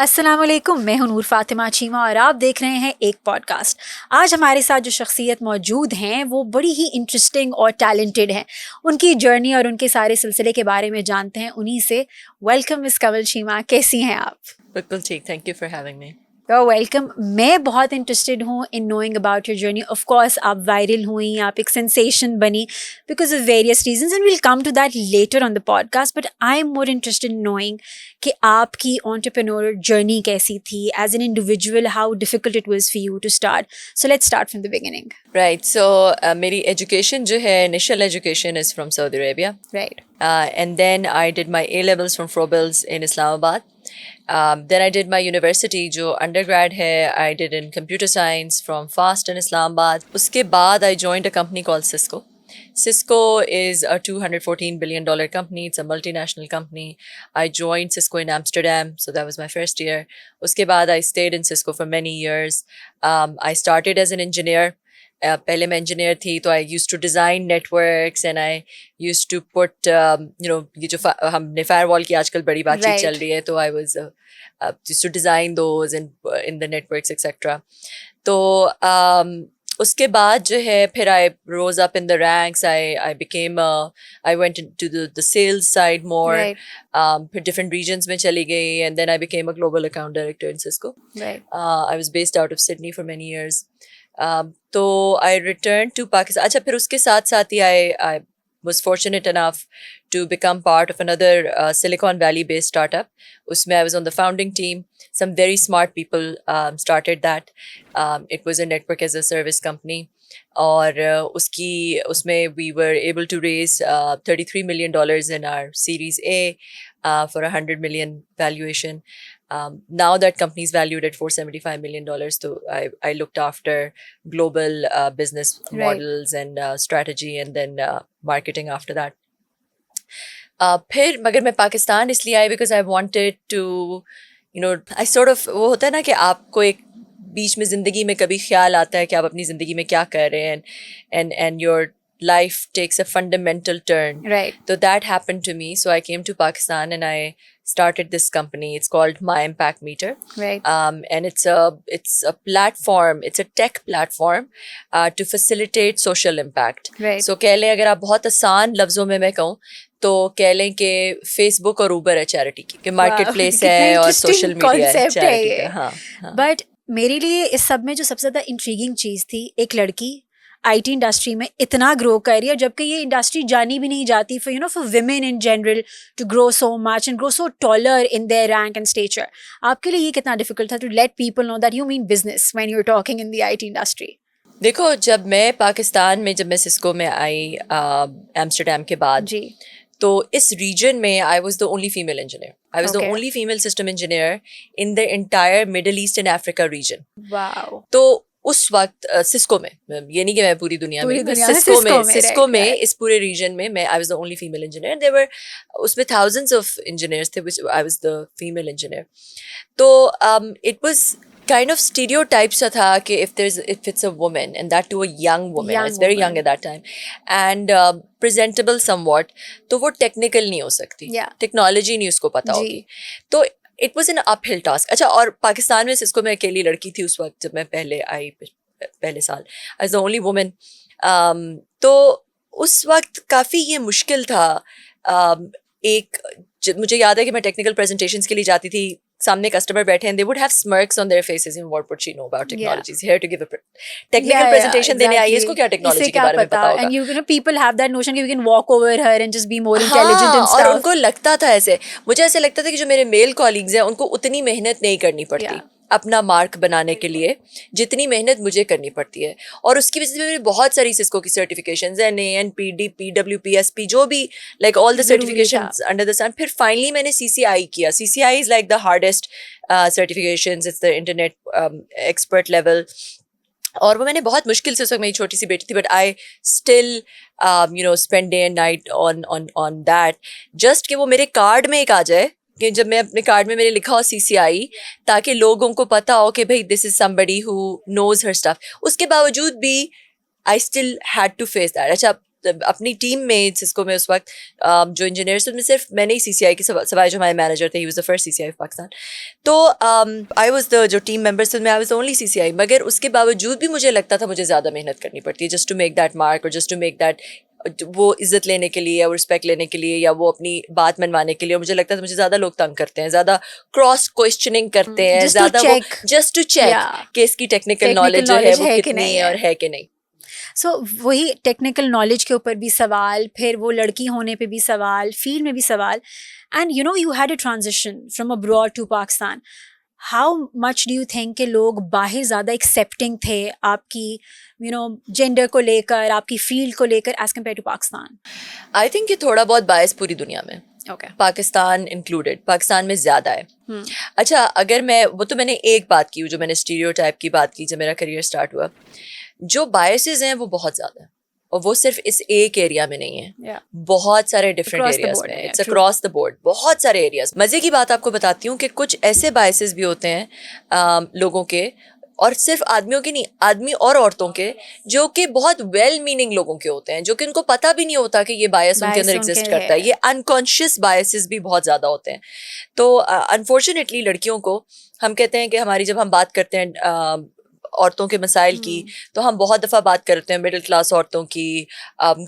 السلام علیکم، میں ہوں نور فاطمہ چیمہ اور آپ دیکھ رہے ہیں ایک پوڈ کاسٹ. آج ہمارے ساتھ جو شخصیت موجود ہیں وہ بڑی ہی انٹرسٹنگ اور ٹیلنٹڈ ہیں. ان کی جرنی اور ان کے سارے سلسلے کے بارے میں جانتے ہیں انہی سے. ویلکم مس کنول چیمہ، کیسی ہیں آپ؟ بالکل ٹھیک، thank you for having me. Welcome. میں بہت انٹرسٹڈ ہوں in knowing about your journey. Of course آپ وائرل ہوئیں، آپ ایک سینسیشن بنی because of various reasons and we'll come to that later on the podcast. But I am more interested in knowing کہ آپ کی entrepreneur journey کیسی تھی as an individual. How difficult it was for you to start. So let's start from the beginning. Right, so میری education جو ہے، initial education is from Saudi Arabia. Right. And then I did my A levels from Froebels in Islamabad. Then I did my university جو undergrad ہے، I did in computer science from FAST in Islamabad. اس کے بعد I joined a company call Cisco. Cisco is a $214 billion company. It's a multinational company. I joined Cisco in Amsterdam, so that was my first year. Uske baad I stayed in Cisco for many years. I started as an engineer. پہلے میں engineer تھی تو I use to design networks and I use to put یہ جو ہم نے fire وال کی آج کل بڑی بات چیت چل رہی ہے، تو I was use to design those in the networks etcetera. تو اس کے بعد جو ہے پھر I rose up in the ranks. I became I went to the sales side more. پھر ڈفرنٹ ریجنس میں چلی گئی and then I became a global account director in Cisco. I was based out of Sydney for many years. تو I return to Pakistan. اچھا، پھر اس کے ساتھ ساتھ ہی I was fortunate enough to become part of اندر Silicon Valley based startup. اس میں I was on the founding team. Some very smart people started that. It was a network as a service company. اور اس میں we were able to raise $33 million in our Series A for $100 million valuation. Now that company is valued at $475 million. So I looked after global business models and strategy and then marketing after that. پھر مگر میں پاکستان اس لیے آئی because I wanted to I sort of وہ ہوتا ہے نا کہ آپ کو ایک بیچ میں زندگی میں کبھی خیال آتا ہے کہ آپ اپنی زندگی میں کیا کر رہے ہیں and your life takes a fundamental turn. Right. So that happened to me. So I came to Pakistan and I started this company. It's called My Impact Meter. Right. And it's a platform. It's a tech platform to facilitate social impact. Right. So کہہ لیں اگر آپ بہت آسان لفظوں میں کہوں تو کہہ لیں کہ فیس بک اور اوبر ہے چیریٹی کی، کہ مارکیٹ پلیس ہے اور سوشل میڈیا ہے چیریٹی کا. ہاں. بٹ میرے لیے اس سب میں جو سب سے زیادہ انٹریگنگ چیز تھی، ایک لڑکی آئی ٹی انڈسٹری میں اتنا گرو کر رہی ہے، جبکہ یہ انڈسٹری جانی بھی نہیں جاتی for women in general to grow so much and grow so taller in their rank and stature. آپ کے لیے یہ کتنا ڈیفیکلٹ تھا to let people know that you mean business when you are talking in the I T industry? دیکھو، جب میں پاکستان میں جب میں سسکو میں آئی ایمسٹرڈیم کے بعد، جی، تو اس ریجن میں I was the only female engineer. I was the only female system engineer in the entire Middle East and Africa region. Wow. تو اس وقت سسکو میں، یہ نہیں کہ میں پوری دنیا میں، سسکو میں اس پورے ریجن میں I was the only female engineer. There were اس میں تھاؤزنڈس آف انجینئرس تھے which I was the female engineer. تو it was kind of stereotype سا تھا کہ if it's a woman and that to a young woman, I was very young at that time, and presentable somewhat, تو وہ technical نہیں ہو سکتی، technology نہیں اس کو پتہ ہوگی. تو اٹ واز این اپ ہل ٹاسک. اچھا، اور پاکستان میں سسکو میں اکیلی لڑکی تھی اس وقت جب میں پہلے آئی، پہلے سال ایز دا اونلی وومن. تو اس وقت کافی یہ مشکل تھا. ایک مجھے یاد ہے کہ میں ٹیکنیکل پریزنٹیشنس کے لیے جاتی تھی، سامنے کسٹمر بیٹھے ہیں، they would have smirks on their faces and what would she know about technology? Here to give a technical presentation دینے آئی ہے، اس کو کیا ٹیکنالوجی کے بارے میں پتا ہوگا. And you know people have that notion that you can walk over her and just be more intelligent and stuff. اور ان کو لگتا تھا ایسے، مجھے ایسے لگتا تھا کہ جو میرے میل کالیگز ہیں ان کو اتنی محنت نہیں کرنی پڑتی اپنا مارک بنانے کے لیے جتنی محنت مجھے کرنی پڑتی ہے. اور اس کی وجہ سے میری بہت ساری سسکو کی سرٹیفکیشنز ہیں، NAN, PD, PSP، جو بھی like all the certifications under the sun. پھر فائنلی میں نے CCI کیا. CCI is like the hardest certifications, it's the internet expert level. اور وہ میں نے بہت مشکل سے، اس وقت میری چھوٹی سی بیٹی تھی، but I still spend day and night on that just کہ وہ میرے کارڈ میں ایک آ جائے، کہ جب میں اپنے کارڈ میں میرے لکھا ہو CCI، تاکہ لوگوں کو پتا ہو کہ بھائی دس از somebody who knows her stuff. اس کے باوجود بھی I still had to face that. اچھا، اپنی ٹیم میں جس کو میں اس وقت جو انجینئرس میں صرف میں نے ہی CCI کی سوائے جو ہمارے مینیجر تھے, he was the first CCI of Pakistan, تو آئی واز دا جو ٹیم ممبرس میں آئی واز اونلی CCI, مگر اس کے باوجود بھی مجھے لگتا تھا مجھے زیادہ محنت کرنی پڑتی ہے just to make that mark, اور جسٹ ٹو میک دیٹ, وہ عزت لینے کے لیے یا وہ رسپیکٹ لینے کے لیے یا وہ اپنی بات منوانے کے لیے. اور مجھے لگتا ہے مجھے زیادہ لوگ تنگ کرتے ہیں, زیادہ کراس کوشچننگ کرتے ہیں, زیادہ جسٹ ٹو چیک کہ اس کی ٹیکنیکل نالج جو ہے وہ کتنی ہے اور ہے کہ نہیں. سو وہی ٹیکنیکل نالج کے اوپر بھی سوال, پھر وہ لڑکی ہونے پہ بھی سوال, فیلڈ میں بھی سوال, and you know you had a transition from abroad to Pakistan. How much do you think کہ لوگ باہر زیادہ ایکسیپٹنگ تھے آپ کی یو نو جینڈر کو لے کر, آپ کی فیلڈ کو لے کر as compare to Pakistan? I think کہ تھوڑا بہت باعث پوری دنیا میں, پاکستان انکلوڈیڈ, پاکستان میں زیادہ ہے. اچھا اگر میں وہ تو میں نے ایک بات کی جو میں نے اسٹیریوٹائپ کی بات کی جب میرا کریئر اسٹارٹ ہوا, جو بائسز ہیں وہ بہت زیادہ ہیں, اور وہ صرف اس ایک ایریا میں نہیں ہے, بہت سارے ڈفرینٹ ایریاز میں, اٹس اکراس دا بورڈ, بہت سارے ایریاز. مزے کی بات آپ کو بتاتی ہوں کہ کچھ ایسے بائسز بھی ہوتے ہیں لوگوں کے, اور صرف آدمیوں کے نہیں, آدمی اور عورتوں کے, جو کہ بہت ویل میننگ لوگوں کے ہوتے ہیں, جو کہ ان کو پتہ بھی نہیں ہوتا کہ یہ بائس ان کے اندر ایگزسٹ کرتا ہے. یہ انکانشیس بائسز بھی بہت زیادہ ہوتے ہیں. تو انفارچونیٹلی لڑکیوں کو ہم کہتے ہیں کہ ہماری جب ہم بات کرتے ہیں عورتوں کے مسائل کی, تو ہم بہت دفعہ بات کرتے ہیں مڈل کلاس عورتوں کی,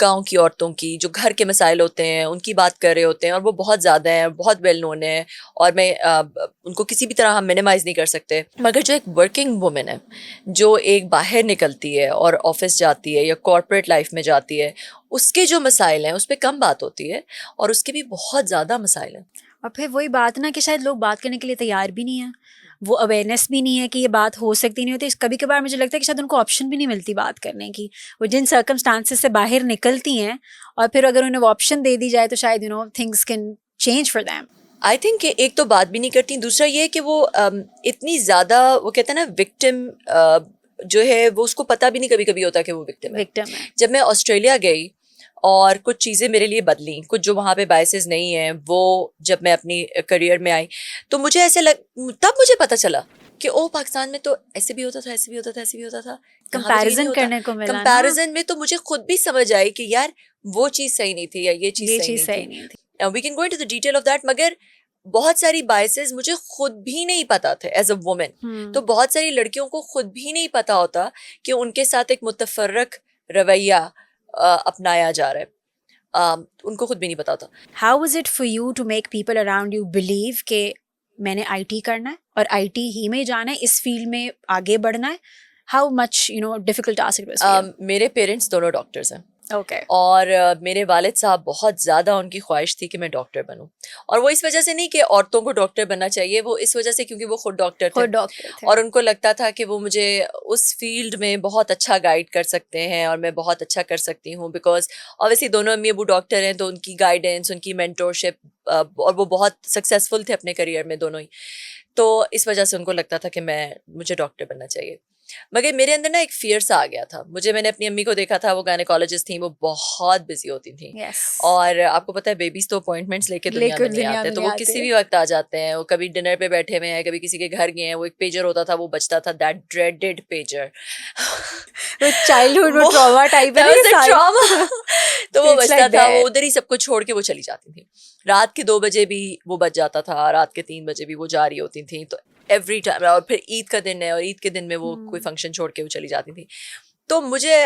گاؤں کی عورتوں کی, جو گھر کے مسائل ہوتے ہیں ان کی بات کر رہے ہوتے ہیں, اور وہ بہت زیادہ ہیں, بہت ویل نون ہیں, اور میں ان کو کسی بھی طرح ہم منیمائز نہیں کر سکتے. مگر جو ایک ورکنگ وومن ہے, جو ایک باہر نکلتی ہے اور آفس جاتی ہے یا کارپوریٹ لائف میں جاتی ہے, اس کے جو مسائل ہیں اس پہ کم بات ہوتی ہے, اور اس کے بھی بہت زیادہ مسائل ہیں. اور پھر وہی بات نا کہ شاید لوگ بات کرنے کے لیے تیار بھی نہیں ہیں, وہ اویئرنیس بھی نہیں ہے کہ یہ بات ہو سکتی نہیں ہوتی. کبھی کبھار مجھے لگتا ہے کہ شاید ان کو آپشن بھی نہیں ملتی بات کرنے کی, وہ جن سرکمسٹانسز سے باہر نکلتی ہیں, اور پھر اگر انہیں وہ آپشن دے دی جائے تو شاید you know things can change for them. I think کہ ایک تو بات بھی نہیں کرتی, دوسرا یہ کہ وہ اتنی زیادہ وہ کہتے ہیں نا وکٹم جو ہے, وہ اس کو پتہ بھی نہیں کبھی کبھی ہوتا کہ وہ وکٹم ہے. جب میں آسٹریلیا گئی اور کچھ چیزیں میرے لیے بدلیں, کچھ جو وہاں پہ بائسز نہیں ہیں وہ جب میں اپنی کریئر میں آئی, تو مجھے ایسے تب مجھے پتہ چلا کہ او پاکستان میں تو ایسے بھی ہوتا تھا, ایسے بھی ہوتا تھا, ایسے بھی ہوتا تھا. کمپیریزن کرنے کو ملا, کمپیریزن میں تو مجھے خود بھی سمجھ آئی کہ یار وہ چیز صحیح نہیں تھی یا یہ چیز صحیح نہیں تھی. We can go into the detail of that. مگر بہت ساری بائسز مجھے خود بھی نہیں پتا تھے ایز اے وومن. تو بہت ساری لڑکیوں کو خود بھی نہیں پتا ہوتا کہ ان کے ساتھ ایک متفرق رویہ اپنایا جا رہا ہے, ان کو خود بھی نہیں پتا ہوتا. How is it for you to make people around you believe کہ میں نے IT کرنا ہے اور IT ہی میں جانا ہے, اس فیلڈ میں آگے بڑھنا ہے؟ How much you know difficult task was for you? میرے پیرنٹس دونوں ڈاکٹرز ہیں. اوکے. اور میرے والد صاحب بہت زیادہ ان کی خواہش تھی کہ میں ڈاکٹر بنوں, اور وہ اس وجہ سے نہیں کہ عورتوں کو ڈاکٹر بننا چاہیے, وہ اس وجہ سے کیونکہ وہ خود ڈاکٹر تھے, اور ان کو لگتا تھا کہ وہ مجھے اس فیلڈ میں بہت اچھا گائیڈ کر سکتے ہیں اور میں بہت اچھا کر سکتی ہوں, بیکاز اوبیسلی دونوں امی ابو ڈاکٹر ہیں, تو ان کی گائیڈنس, ان کی مینٹورشپ, اور وہ بہت سکسیزفل تھے اپنے کریئر میں دونوں ہی, تو اس وجہ سے ان کو لگتا تھا کہ مجھے ڈاکٹر بننا چاہیے. مگر میرے اندر نا ایک فیئر سا آ گیا تھا. میں نے اپنی امی کو دیکھا تھا, وہ گائنیکالوجسٹ تھیں, وہ بہت بزی ہوتی تھیں, اور آپ کو پتہ ہے بیبیز تو اپوائنٹمنٹس لے کے دنیا میں نہیں آتے, تو وہ کسی بھی وقت آ جاتے ہیں. وہ کبھی ڈنر پہ بیٹھے ہوئے ہیں, کبھی کسی کے گھر گئے ہیں, وہ ایک پیجر ہوتا تھا, وہ بجتا تھا, that dreaded pager, childhood trauma type ہے, تو وہ بجتا تھا, وہ ادھر ہی سب کو چھوڑ کے وہ چلی جاتی تھیں. رات کے 2 بجے بھی وہ بج جاتا تھا, رات کے 3 بجے بھی وہ جا رہی ہوتی تھیں, تو ایوری ٹائم. اور پھر عید کا دن ہے, اور عید کے دن میں وہ کوئی فنکشن چھوڑ کے وہ چلی جاتی تھی. تو مجھے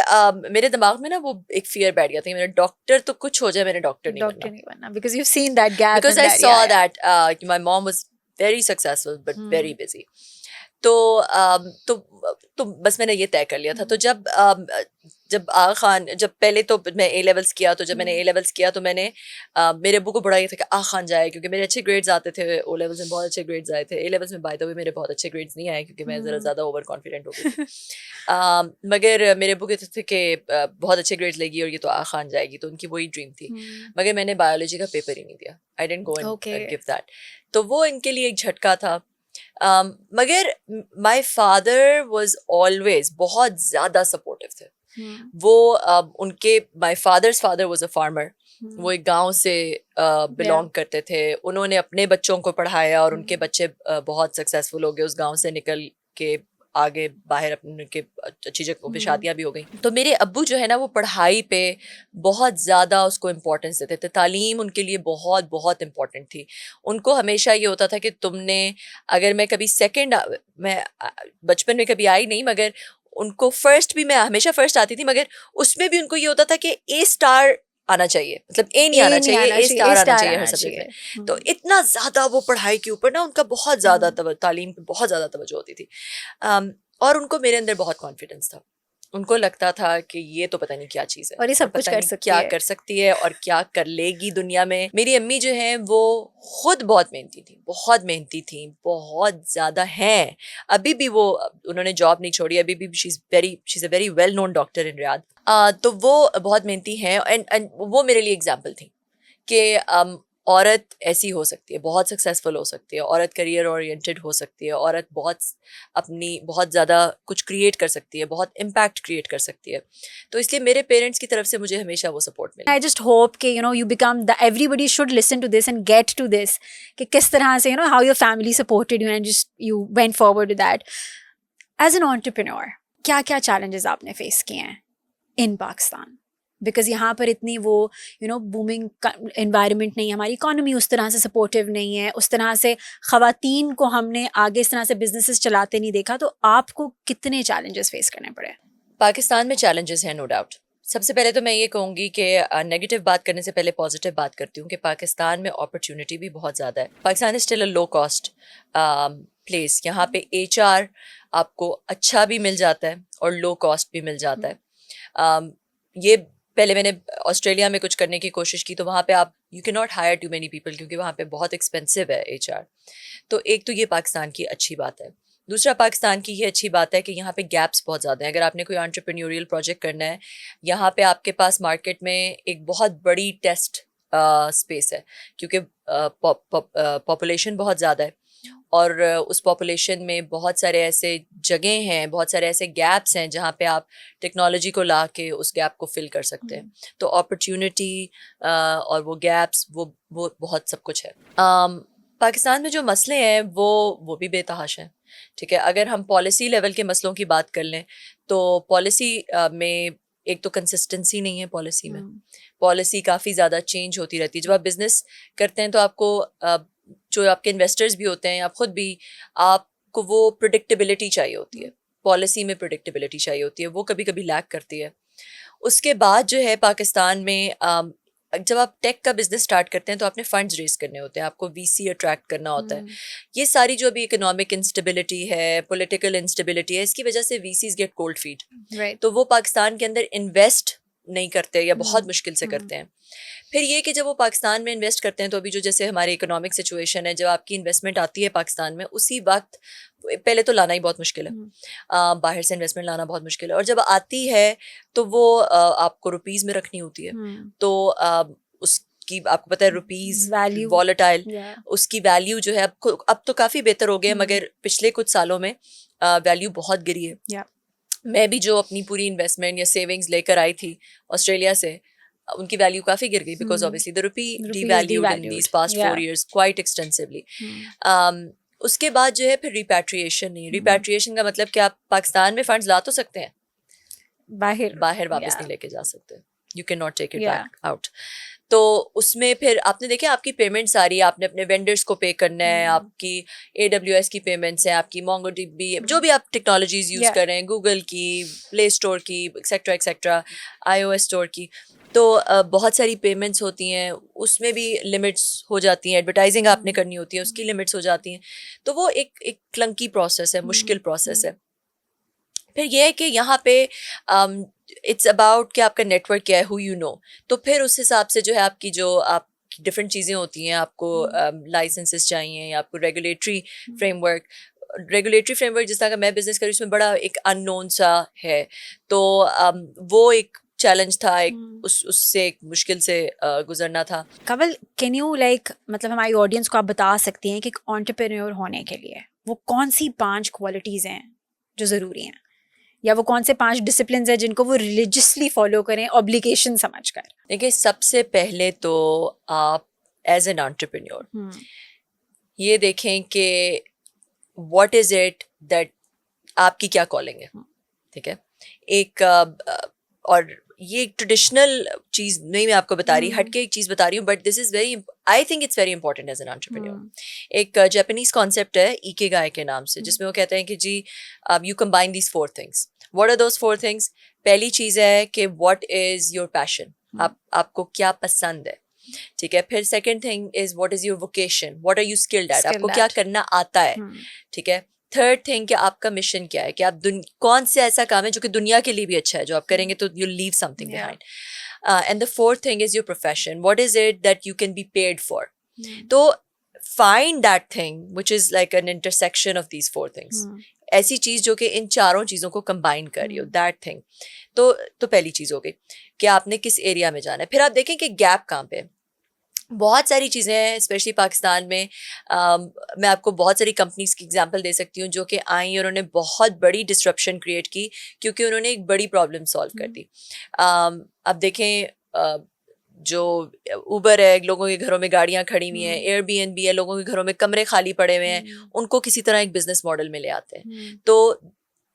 میرے دماغ میں نا وہ ایک فیئر بیٹھ گیا تھا کہ میرا ڈاکٹر تو کچھ ہو جائے, میں نے ڈاکٹر نہیں بننا, because you've seen that gap, because I saw that my mom was very successful but very busy. تو بس میں نے یہ طے کر لیا تھا. تو جب آغا خان, جب پہلے تو میں اے لیولس کیا, تو جب میں نے اے لیولس کیا تو میں نے میرے ابو کو بڑا یہ تھا کہ آغا خان جائے, کیونکہ میرے اچھے گریڈز آتے تھے, او لیولس میں بہت اچھے گریڈز آئے تھے. اے لیولس میں بائی دا وے میرے بہت اچھے گریڈز نہیں آئے, کیونکہ میں ذرا زیادہ اوور کانفیڈنٹ ہو گئی. مگر میرے ابو کہتے تھے کہ بہت اچھے گریڈز لے گی اور یہ تو آغا خان جائے گی, تو ان کی وہی ڈریم تھی. مگر میں نے بایولوجی کا پیپر ہی نہیں دیا. I didn't go and give that. تو وہ ان کے لیے ایک جھٹکا تھا. مگر مائی فادر واز آلویز بہت زیادہ سپورٹیو تھے. وہ ان کے my father's father was a farmer. وہ ایک گاؤں سے بلانگ کرتے تھے. انہوں نے اپنے بچوں کو پڑھایا, اور ان کے بچے بہت سکسیزفل ہو گئے اس گاؤں سے نکل کے, آگے باہر اپنے کے اچھی جگہوں پہ شادیاں بھی ہو گئیں. تو میرے ابو جو ہے نا وہ پڑھائی پہ بہت زیادہ اس کو امپورٹنس دیتے تھے. تعلیم ان کے لیے بہت بہت امپورٹنٹ تھی. ان کو ہمیشہ یہ ہوتا تھا کہ تم نے, اگر میں کبھی سیکنڈ, میں بچپن میں کبھی آئی نہیں, مگر ان کو فرسٹ بھی, میں ہمیشہ فرسٹ آتی تھی, مگر اس میں بھی ان کو یہ ہوتا تھا کہ اے اسٹار آنا چاہیے, مطلب اے نہیں آنا چاہیے, اے اسٹار آنا چاہیے ہر سبجیکٹ میں. تو اتنا زیادہ وہ پڑھائی کے اوپر نا ان کا بہت زیادہ تعلیم پہ بہت زیادہ توجہ ہوتی تھی. اور ان کو میرے اندر بہت کانفیڈنس تھا. ان کو لگتا تھا کہ یہ تو پتہ نہیں کیا چیز ہے, اور یہ سب کچھ کیا کر سکتی ہے اور کیا کر لے گی دنیا میں. میری امی جو ہیں وہ خود بہت محنتی تھیں, بہت محنتی تھیں, بہت زیادہ ہیں. ابھی بھی وہ, انہوں نے جاب نہیں چھوڑی, ابھی بھی she is a very well known doctor in Riyadh. تو وہ بہت محنتی ہیں, اینڈ وہ میرے لیے اگزامپل تھیں کہ عورت ایسی ہو سکتی ہے, بہت سکسیزفل ہو سکتی ہے, عورت کریئر اورینٹیڈ ہو سکتی ہے, عورت بہت زیادہ کچھ کریٹ کر سکتی ہے, بہت امپیکٹ کریٹ کر سکتی ہے. تو اس لیے میرے پیرنٹس کی طرف سے مجھے ہمیشہ وہ سپورٹ ملا. I just hope کہ you become everybody should listen to this and get to this کہ کس طرح سے how your family supported you and just you went forward with that. As an entrepreneur, کیا کیا challenges آپ نے فیس کیے ہیں in Pakistan? بیکاز یہاں پر اتنی وہ بومنگ انوائرمنٹ نہیں ہے, ہماری اکانومی اس طرح سے سپورٹیو نہیں ہے, اس طرح سے خواتین کو ہم نے آگے اس طرح سے بزنسز چلاتے نہیں دیکھا. تو آپ کو کتنے چیلنجز فیس کرنے پڑے؟ پاکستان میں چیلنجز ہیں, نو ڈاؤٹ. سب سے پہلے تو میں یہ کہوں گی کہ نیگیٹو بات کرنے سے پہلے پازیٹیو بات کرتی ہوں کہ پاکستان میں اپرچونیٹی بھی بہت زیادہ ہے. Pakistan is still a low cost place. یہاں پہ HR آپ کو اچھا بھی مل جاتا ہے اور لو کاسٹ بھی مل جاتا ہے. یہ پہلے میں نے آسٹریلیا میں کچھ کرنے کی کوشش کی, تو وہاں پہ آپ یو کی not hire too many people, کیونکہ وہاں پہ بہت ایکسپینسو ہے HR. تو ایک تو یہ پاکستان کی اچھی بات ہے. دوسرا پاکستان کی یہ اچھی بات ہے کہ یہاں پہ گیپس بہت زیادہ ہیں. اگر آپ نے کوئی انٹرپرینیوریل پروجیکٹ کرنا ہے, یہاں پہ آپ کے پاس مارکیٹ میں ایک بہت بڑی ٹیسٹ اسپیس ہے, کیونکہ پاپولیشن بہت زیادہ ہے, اور اس پاپولیشن میں بہت سارے ایسے جگہیں ہیں, بہت سارے ایسے گیپس ہیں جہاں پہ آپ ٹیکنالوجی کو لا کے اس گیپ کو فل کر سکتے ہیں. تو اپرچونیٹی اور وہ گیپس وہ بہت سب کچھ ہے. پاکستان میں جو مسئلے ہیں وہ بھی بے تحاشا ہیں. ٹھیک ہے, اگر ہم پالیسی لیول کے مسئلوں کی بات کر لیں تو پالیسی میں ایک تو کنسسٹنسی نہیں ہے. پالیسی کافی زیادہ چینج ہوتی رہتی ہے. جب آپ بزنس کرتے ہیں تو آپ کو, جو آپ کے انویسٹرز بھی ہوتے ہیں, آپ خود بھی, آپ کو وہ پریڈکٹیبلٹی چاہیے ہوتی ہے. پالیسی میں پریڈکٹیبلٹی چاہیے ہوتی ہے, وہ کبھی کبھی لیک کرتی ہے. اس کے بعد جو ہے پاکستان میں جب آپ ٹیک کا بزنس اسٹارٹ کرتے ہیں تو آپ نے فنڈز ریز کرنے ہوتے ہیں, آپ کو VC اٹریکٹ کرنا ہوتا ہے. یہ ساری جو ابھی اکنامک انسٹیبلٹی ہے, پولیٹیکل انسٹیبلٹی ہے, اس کی وجہ سے VCs گیٹ کولڈ فیٹ. تو وہ پاکستان کے اندر انویسٹ نہیں کرتے یا بہت مشکل سے کرتے ہیں. پھر یہ کہ جب وہ پاکستان میں انویسٹ کرتے ہیں تو ابھی جو جیسے ہماری اکنامک سچویشن ہے, جب آپ کی انویسٹمنٹ آتی ہے پاکستان میں, اسی وقت پہلے تو لانا ہی بہت مشکل ہے, باہر سے انویسٹمنٹ لانا بہت مشکل ہے, اور جب آتی ہے تو وہ آپ کو روپیز میں رکھنی ہوتی ہے. تو اس کی آپ کو پتہ ہے روپیز والیٹائل, اس کی ویلیو جو ہے اب تو کافی بہتر ہو گیا, مگر پچھلے کچھ سالوں میں ویلیو بہت گری ہے. میں بھی جو اپنی پوری انویسٹمنٹ یا سیونگز لے کر آئی تھی آسٹریلیا سے, ان کی ویلیو کافی گر گئی, because obviously the rupee devalued in these past 4 years quite extensively. اس کے بعد جو ہے پھر ریپیٹریشن نہیں. ریپیٹریشن کا مطلب کہ آپ پاکستان میں فنڈز لا تو سکتے ہیں, باہر واپس نہیں لے کے جا سکتے. You cannot take it back out. تو اس میں پھر آپ نے دیکھا آپ کی پیمنٹس آ رہی ہے, آپ نے اپنے وینڈرس کو پے کرنا ہے, آپ کی AWS کی پیمنٹس ہیں, آپ کی MongoDB, جو بھی آپ ٹیکنالوجیز یوز کر رہے ہیں, گوگل کی, پلے اسٹور کی, ایکسیکٹرا ایکسیکٹرا, iOS اسٹور کی, تو بہت ساری پیمنٹس ہوتی ہیں, اس میں بھی لمٹس ہو جاتی ہیں. ایڈورٹائزنگ آپ نے کرنی ہوتی ہے, اس کی لمٹس ہو جاتی ہیں. تو وہ ایک کلنکی پروسیس ہے, مشکل پروسیس ہے. پھر یہ ہے کہ یہاں پہ اٹس اباؤٹ کہ آپ کا نیٹ ورک کیا ہے, ہو یو نو. تو پھر اس حساب سے جو ہے آپ کی جو آپ ڈفرینٹ چیزیں ہوتی ہیں, آپ کو لائسنسز چاہیے, یا آپ کو regulatory frame work. Regulatory frame work جس طرح کا میں بزنس کری, اس میں بڑا ایک ان نون سا ہے. تو وہ ایک چیلنج تھا, ایک اس سے ایک مشکل سے گزرنا تھا. کنول, کین یو مطلب ہماری آڈینس کو آپ بتا سکتی ہیں کہ ایک انٹرپرینور ہونے کے لیے وہ کون سی 5 کوالٹیز ہیں جو ضروری ہیں, یا وہ کون سے 5 ڈسپلنز ہیں جن کو وہ ریلیجسلی فالو کریں اوبلیگیشن سمجھ کر؟ دیکھیے, سب سے پہلے تو آپ ایز این انٹرپرینور یہ دیکھیں کہ واٹ از اٹ دیٹ آپ کی کیا کالنگ ہے, ٹھیک ہے. ایک اور یہ ایک ٹریڈیشنل چیز نہیں میں آپ کو بتا رہی, ہٹ کے ایک چیز بتا رہی ہوں, but this is very, I think it's very important as an entrepreneur. ایک جاپانیز کانسیپٹ ہے ایکیگائی کے نام سے, جس میں وہ کہتے ہیں کہ جی you combine these 4 things. What are those 4 things؟ پہلی چیز ہے کہ واٹ از یور پیشن, آپ کو کیا پسند ہے, ٹھیک ہے. پھر second thing is what is your vocation, what are you skilled at, آپ کو کیا کرنا آتا ہے, ٹھیک ہے. تھرڈ تھنگ کہ آپ کا مشن کیا ہے, کہ آپ کون سے ایسا کام ہے جو کہ دنیا کے لیے بھی اچھا ہے, جو آپ کریں گے تو you leave something behind. And the fourth thing is your profession, what is it that you can be paid for. تو find that thing which is like an intersection of these 4 things, ایسی چیز جو کہ ان چاروں چیزوں کو combine کر رہی ہو, دیٹ تھنگ. تو پہلی چیز ہو گئی کہ آپ نے کس ایریا میں جانا ہے. پھر آپ دیکھیں کہ گیپ کہاں پہ. بہت ساری چیزیں ہیں اسپیشلی پاکستان میں, میں آپ کو بہت ساری کمپنیز کی ایگزامپل دے سکتی ہوں جو کہ آئیں اور انہوں نے بہت بڑی ڈسرپشن کریٹ کی کیونکہ انہوں نے ایک بڑی پرابلم سالو کر دی. اب دیکھیں جو اوبر ہے, لوگوں کے گھروں میں گاڑیاں کھڑی ہوئی ہیں, ایئر بی این بی ہے, لوگوں کے گھروں میں کمرے خالی پڑے ہوئے ہیں, ان کو کسی طرح ایک بزنس ماڈل میں لے آتے ہیں. تو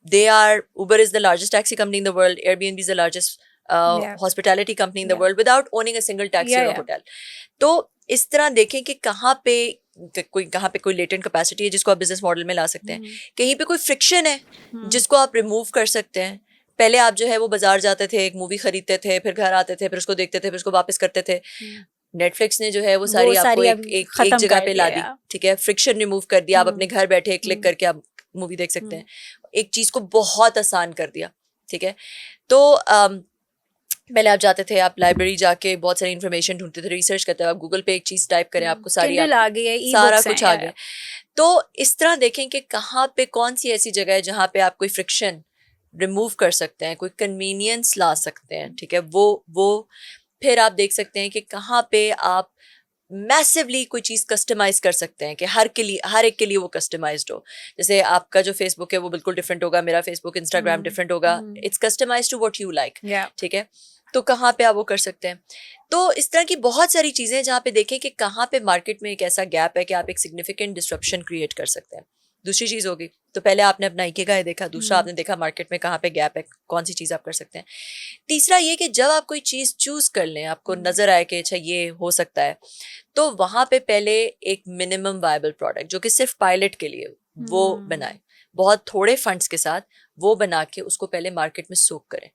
they are, Uber is the largest taxi company in the world, Airbnb is the largest hospitality company in the world without owning a single taxi or a hotel. تو اس طرح دیکھیں کہ کہاں پہ کوئی لیٹنٹ کیپیسٹی ہے جس کو آپ بزنس ماڈل میں لا سکتے ہیں, کہیں پہ کوئی فرکشن ہے جس کو آپ ریموو کر سکتے ہیں. پہلے آپ جو ہے وہ بازار جاتے تھے, ایک مووی خریدتے تھے, پھر گھر آتے تھے, پھر اس کو دیکھتے تھے, پھر اس کو واپس کرتے تھے. نیٹ فلکس نے جو ہے وہ ساری آپ کو ایک جگہ پہ لا دی, ٹھیک ہے, فرکشن ریموو کر دیا, آپ اپنے گھر بیٹھے کلک کر کے آپ مووی دیکھ سکتے ہیں. ایک چیز کو بہت آسان کر دیا, ٹھیک ہے. تو پہلے آپ جاتے تھے, آپ لائبریری جا کے بہت ساری انفارمیشن ڈھونڈتے تھے, ریسرچ کرتے ہیں, آپ گوگل پہ ایک چیز ٹائپ کریں, آپ کو ساری سارا کچھ آ گیا. تو اس طرح دیکھیں کہ کہاں پہ کون سی ایسی جگہ ہے جہاں پہ آپ کوئی فرکشن ریموو کر سکتے ہیں, کوئی کنوینئنس لا سکتے ہیں, ٹھیک ہے. وہ پھر آپ دیکھ سکتے ہیں کہ کہاں پہ آپ میسولی کوئی چیز کسٹمائز کر سکتے ہیں کہ ہر ایک کے لیے وہ کسٹمائزڈ ہو. جیسے آپ کا جو فیس بک ہے وہ بالکل ڈفرینٹ ہوگا, میرا فیس بک انسٹاگرام ڈفرینٹ ہوگا, it's customize to what you like, ٹھیک ہے. تو کہاں پہ آپ وہ کر سکتے ہیں. تو اس طرح کی بہت ساری چیزیں جہاں پہ دیکھیں کہ کہاں پہ مارکیٹ میں ایک ایسا گیپ ہے کہ آپ ایک سگنیفیکنٹ ڈسرپشن کریٹ کر سکتے ہیں. دوسری چیز ہوگی, تو پہلے آپ نے اپنا ایکیگائی دیکھا, دوسرا آپ نے دیکھا مارکیٹ میں کہاں پہ گیپ ہے, کون سی چیز آپ کر سکتے ہیں. تیسرا یہ کہ جب آپ کوئی چیز چوز کر لیں, آپ کو نظر آئے کہ اچھا یہ ہو سکتا ہے, تو وہاں پہ پہلے ایک منیمم وائبل پروڈکٹ جو کہ صرف پائلٹ کے لیے وہ بنائیں, بہت تھوڑے فنڈس کے ساتھ وہ بنا کے اس کو پہلے مارکیٹ میں سوک کریں,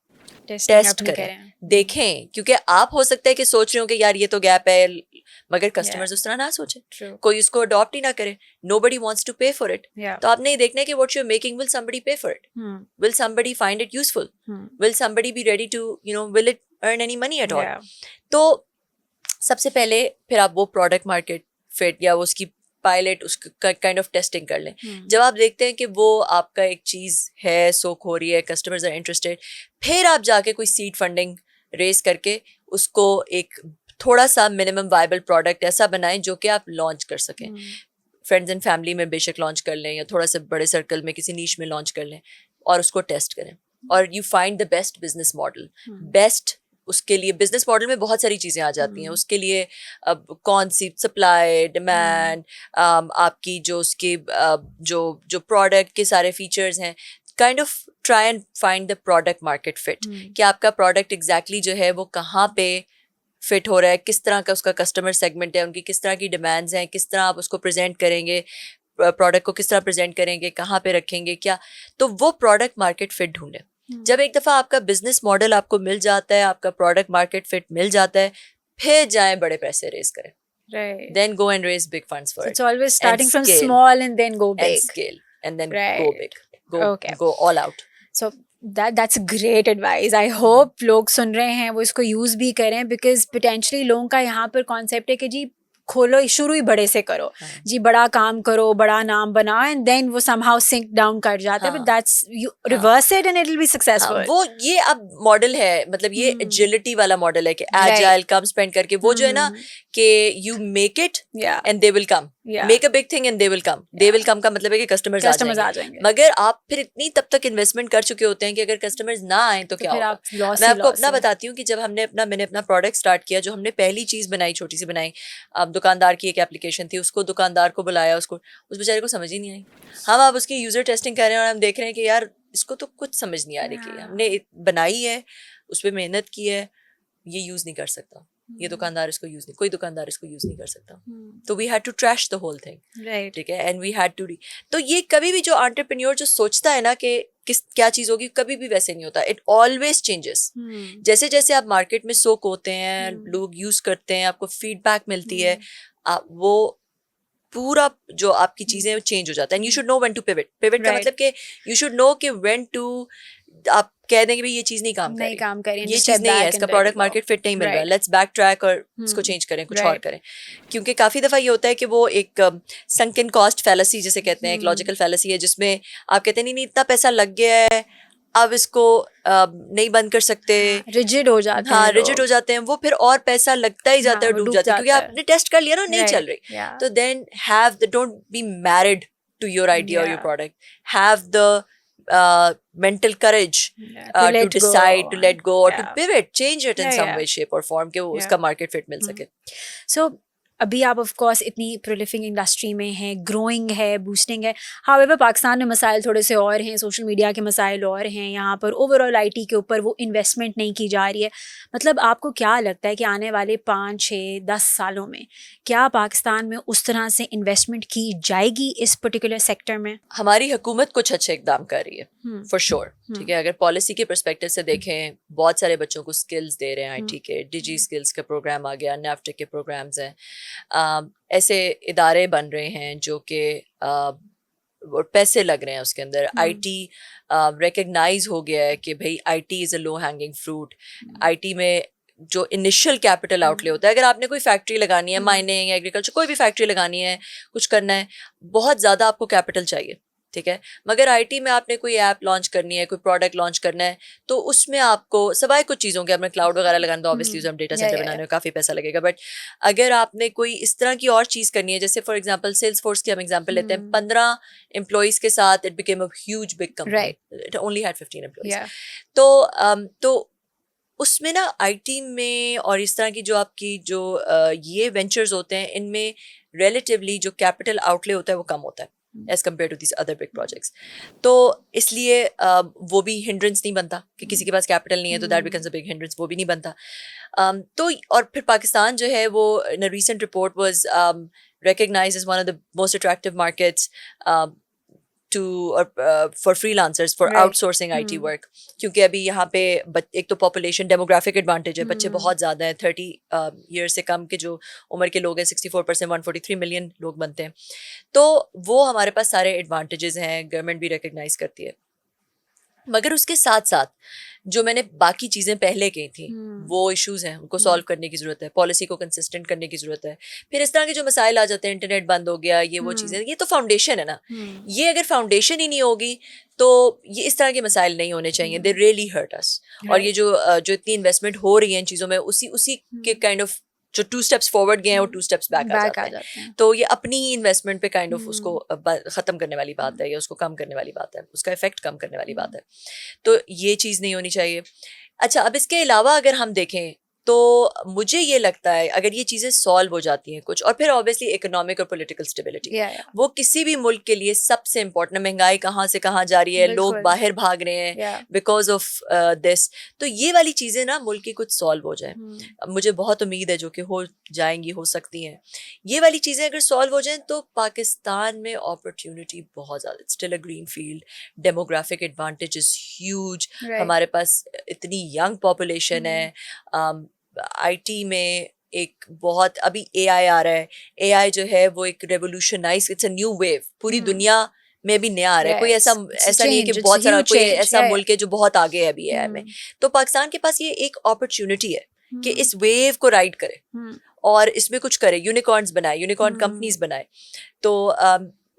ٹیسٹ کریں, دیکھیں. کیونکہ آپ ہو سکتا ہے کہ سوچ رہے ہو کہ یار یہ تو گیپ ہے, مگر کسٹمرز اس طرح نہ سوچیں, کوئی اس کو اڈاپٹ ہی نہ کرے. nobody wants to pay for it. تو آپ نے یہ دیکھنا ہے کہ what you're making, will somebody pay for it? Will somebody find it useful? Will somebody be ready to, will it earn any money at all? تو سب سے پہلے پھر آپ وہ پروڈکٹ مارکیٹ فٹ یا اس کی پائلٹ, اس کا کائنڈ آف ٹیسٹنگ کر لیں. جب آپ دیکھتے ہیں کہ وہ آپ کا ایک چیز ہے, سوک ہو رہی ہے, کسٹمرز آر انٹرسٹیڈ, پھر آپ جا کے کوئی سیڈ فنڈنگ ریز کر کے اس کو ایک تھوڑا سا منیمم وائبل پروڈکٹ ایسا بنائیں جو کہ آپ لانچ کر سکیں. فرینڈز اینڈ فیملی میں بے شک لانچ کر لیں, یا تھوڑا سا بڑے سرکل میں کسی نیش میں لانچ کر لیں, اور اس کو ٹیسٹ کریں, اور you find the best business model. Best اس کے لیے بزنس ماڈل میں بہت ساری چیزیں آ جاتی ہیں. اس کے لیے کون سی سپلائی, ڈیمانڈ, آپ کی جو اس کی جو پروڈکٹ کے سارے فیچرز ہیں, kind of try and find the product market fit, کہ آپ کا پروڈکٹ ایگزیکٹلی جو ہے وہ کہاں پہ فٹ ہو رہا ہے, کس طرح کا اس کا کسٹمر سیگمنٹ ہے, ان کی کس طرح کی ڈیمانڈز ہیں, کس طرح آپ اس کو پریزنٹ کریں گے, پروڈکٹ کو کس طرح پریزنٹ کریں گے, کہاں پہ رکھیں گے کیا. تو وہ پروڈکٹ مارکیٹ فٹ ڈھونڈیں. جب ایک دفعہ آپ کا بزنس ماڈل آپ کو مل جاتا ہے, آپ کا پروڈکٹ مارکیٹ فٹ مل جاتا ہے, پھر جائیں بڑے پیسے ریز کریں. Then go and raise big funds for it. It's always starting from small and then go big. And scale. And then go big. Go all out. So that's great advice. I hope لوگ سن رہے ہیں وہ اس کو use بھی کریں, because potentially لوگوں کا یہاں پر کانسیپٹ ہے کہ جی کھولو, شروع ہی بڑے سے کرو, جی بڑا کام کرو, بڑا نام بناؤ, اینڈ دین وہ سم ہاؤ سنک ڈاؤن کر جاتا ہے. But that's you reverse it and it will be successful. وہ یہ اب ماڈل ہے, مطلب یہ ایجلٹی والا ماڈل ہے کہ ایجائل, کم اسپینڈ کر کے, وہ جو ہے نا کہ you make it and they will come, make a big thing and they will come. They will come کا مطلب ہے کہ کسٹمرز آ جائیں گے, مگر آپ پھر اتنی تب تک انویسٹمنٹ کر چکے ہوتے ہیں کہ اگر کسٹمرز نہ آئیں تو کیا ہوگا. میں آپ کو اپنا بتاتی ہوں کہ جب میں نے اپنا پروڈکٹ اسٹارٹ کیا, جو ہم نے پہلی چیز بنائی, چھوٹی سی بنائی, دکاندار کی ایک اپلیکیشن تھی, اس کو دکاندار کو بلایا, اس بیچارے کو سمجھ ہی نہیں آئی. ہم آپ اس کی یوزر ٹیسٹنگ کر رہے ہیں اور ہم دیکھ رہے ہیں کہ یار اس کو تو کچھ سمجھ نہیں آ رہی کہ ہم نے بنائی ہے, اس پہ محنت کی ہے, یہ یوز نہیں کر سکتا, یہ دکاندار اس کو یوز نہیں, کوئی دکاندار اس کو یوز نہیں کر سکتا. تو we had to trash the whole thing, ٹھیک ہے, اینڈ وی ہیڈ ٹو. تو یہ کبھی بھی جو انٹرپرینیور جو سوچتا ہے نا کہ کیا چیز ہوگی, کبھی بھی ویسے نہیں ہوتا. It always changes. جیسے جیسے آپ مارکیٹ میں سوک ہوتے ہیں, لوگ یوز کرتے ہیں, آپ کو فیڈ بیک ملتی ہے, وہ پورا جو آپ کی چیزیں چینج ہو جاتا ہے. And you should know when to pivot. Pivot کا مطلب کہ یو شوڈ نو کہ وین ٹو آپ کہہ دیں کہ یہ چیز نہیں کام کر رہی, یہ چیز نہیں ہے, اس کا پروڈکٹ مارکیٹ فٹ نہیں مل رہا, لیٹس بیک ٹریک اور اس کو چینج کریں, کچھ اور کریں. کیونکہ کافی دفعہ یہ ہوتا ہے کہ وہ ایک سنکن کاسٹ فیلسی جسے کہتے ہیں, ایک لاجیکل فیلسی ہے, جس میں آپ کہتے ہیں نہیں اتنا پیسہ لگ گیا ہے, اب اس کو نہیں بند کر سکتے, ریجڈ ہو جاتے ہیں. ہاں ریجڈ ہو جاتے ہیں وہ, پھر اور پیسہ لگتا ہی جاتا ہے اور ڈوب جاتا ہے, کیونکہ آپ نے ٹیسٹ کر لیا نا, نہیں چل رہی. تو then have don't be married to your idea اور your product, have the mental courage to decide, to let go, or to pivot, change it in some way, shape or form کہ اس کا market fit مل سکے. So ابھی آپ of course اتنی پرولیفنگ industry میں ہیں, گروئنگ ہے, بوسٹنگ ہے. ہاؤیور پاکستان میں مسائل تھوڑے سے اور ہیں, سوشل میڈیا کے مسائل اور ہیں, یہاں پر اوور آل آئی ٹی کے اوپر وہ انویسٹمنٹ نہیں کی جا رہی ہے. مطلب آپ کو کیا لگتا ہے کہ آنے والے 5, 6, 10 سالوں میں کیا پاکستان میں اس طرح سے انویسٹمنٹ کی جائے گی اس پرٹیکولر سیکٹر میں؟ ہماری حکومت کچھ اچھے اقدام کر رہی ہے فار شیور, ٹھیک ہے. اگر پالیسی کے پرسپیکٹو سے دیکھیں, بہت سارے بچوں کو اسکلز دے رہے ہیں آئی ٹی کے, ڈیجی اسکلز کا پروگرام آ گیا, نیفٹک کے پروگرامز ہیں, ایسے ادارے بن رہے ہیں جو کہ پیسے لگ رہے ہیں اس کے اندر. آئی ٹی ریکگنائز ہو گیا ہے کہ بھائی I T is a love hanging fruit. I T میں جو انیشیل کیپٹل آؤٹ لے ہوتا ہے, اگر آپ نے کوئی فیکٹری لگانی ہے, مائننگ یا ایگریکلچر, کوئی بھی فیکٹری لگانی ہے, کچھ کرنا ہے, بہت زیادہ آپ کو کیپٹل چاہیے, ٹھیک ہے. مگر آئی ٹی میں آپ نے کوئی ایپ لانچ کرنی ہے, کوئی پروڈکٹ لانچ کرنا ہے, تو اس میں آپ کو سوائے کچھ چیزوں کے, آپ نے کلاؤڈ وغیرہ لگانا, تو آبویسلی ہم ڈیٹا سینٹر بنانے میں کافی پیسہ لگے گا. بٹ اگر آپ نے کوئی اس طرح کی اور چیز کرنی ہے, جیسے فار ایگزامپل سیلس فورس کی ہم ایگزامپل لیتے ہیں, 15 امپلائیز کے ساتھ it became a huge big company, it only had 15 employees. تو اس میں نا آئی ٹی میں اور اس طرح کی جو آپ کی جو یہ وینچرز ہوتے ہیں, ان میں ریلیٹیولی جو کیپٹل آؤٹ لے ہوتا ہے وہ کم ہوتا ہے as compare to these other big projects. تو اس لیے وہ بھی ہنڈرنس نہیں بنتا کہ کسی کے پاس کیپٹل نہیں ہے تو that becomes a big hindrance, وہ بھی نہیں بنتا. تو اور پھر پاکستان جو ہے وہ in a recent report was recognized as one of the most attractive markets for freelancers, for outsourcing IT work. کیونکہ ابھی یہاں پہ ایک تو پاپولیشن ڈیموگرافک ایڈوانٹیج ہے, بچے بہت زیادہ ہیں, 30 ایئرس سے کم کے جو عمر کے لوگ ہیں 64%, 143 ملین لوگ بنتے ہیں. تو وہ ہمارے پاس سارے ایڈوانٹیجز ہیں, گورنمنٹ بھی ریکگنائز کرتی ہے. مگر اس کے ساتھ ساتھ جو میں نے باقی چیزیں پہلے کی تھیں وہ ایشوز ہیں, ان کو سالو کرنے کی ضرورت ہے, پالیسی کو کنسسٹنٹ کرنے کی ضرورت ہے. پھر اس طرح کے جو مسائل آ جاتے ہیں, انٹرنیٹ بند ہو گیا, یہ وہ چیزیں, یہ تو فاؤنڈیشن ہے نا. یہ اگر فاؤنڈیشن ہی نہیں ہوگی تو یہ اس طرح کے مسائل نہیں ہونے چاہیے. دے ریئلی ہرٹ اس. اور یہ جو اتنی انویسٹمنٹ ہو رہی ہے ان چیزوں میں, اسی کے کائنڈ آف جو 2 اسٹیپس فارورڈ گئے ہیں وہ 2 اسٹیپس بیک آ جاتے ہیں. تو یہ اپنی ہی انویسٹمنٹ پہ کائنڈ آف اس کو ختم کرنے والی بات ہے, یا اس کو کم کرنے والی بات ہے, اس کا افیکٹ کم کرنے والی بات ہے. تو یہ چیز نہیں ہونی چاہیے. اچھا, اب اس کے علاوہ اگر ہم دیکھیں تو مجھے یہ لگتا ہے اگر یہ چیزیں سالو ہو جاتی ہیں کچھ, اور پھر آبویسلی اکنامک اور پولیٹیکل اسٹیبلٹی, وہ کسی بھی ملک کے لیے سب سے امپورٹنٹ. مہنگائی کہاں سے کہاں جا رہی ہے, لوگ باہر بھاگ رہے ہیں بیکاز آف دس. تو یہ والی چیزیں نا ملک کی کچھ سالو ہو جائیں, مجھے بہت امید ہے جو کہ ہو جائیں گی, ہو سکتی ہیں. یہ والی چیزیں اگر سالو ہو جائیں تو پاکستان میں اپرچونٹی بہت زیادہ, still a green field, demographic advantage is huge. ہمارے پاس اتنی ینگ پاپولیشن ہے. آئی ٹی میں ایک بہت ابھی اے آئی آ رہا ہے. اے آئی جو ہے وہ ایک revolutionize, it's a new wave, پوری دنیا میں بھی نیا آ رہا ہے. کوئی ایسا نہیں ہے کہ بہت سارا کوئی ایسا ملک ہے جو بہت آگے ہے ابھی اے آئی میں. تو پاکستان کے پاس یہ ایک اپرچونٹی ہے کہ اس ویو کو رائڈ کرے اور اس میں کچھ کرے, یونیکارنز بنائے, یونیکارن کمپنیز بنائے. تو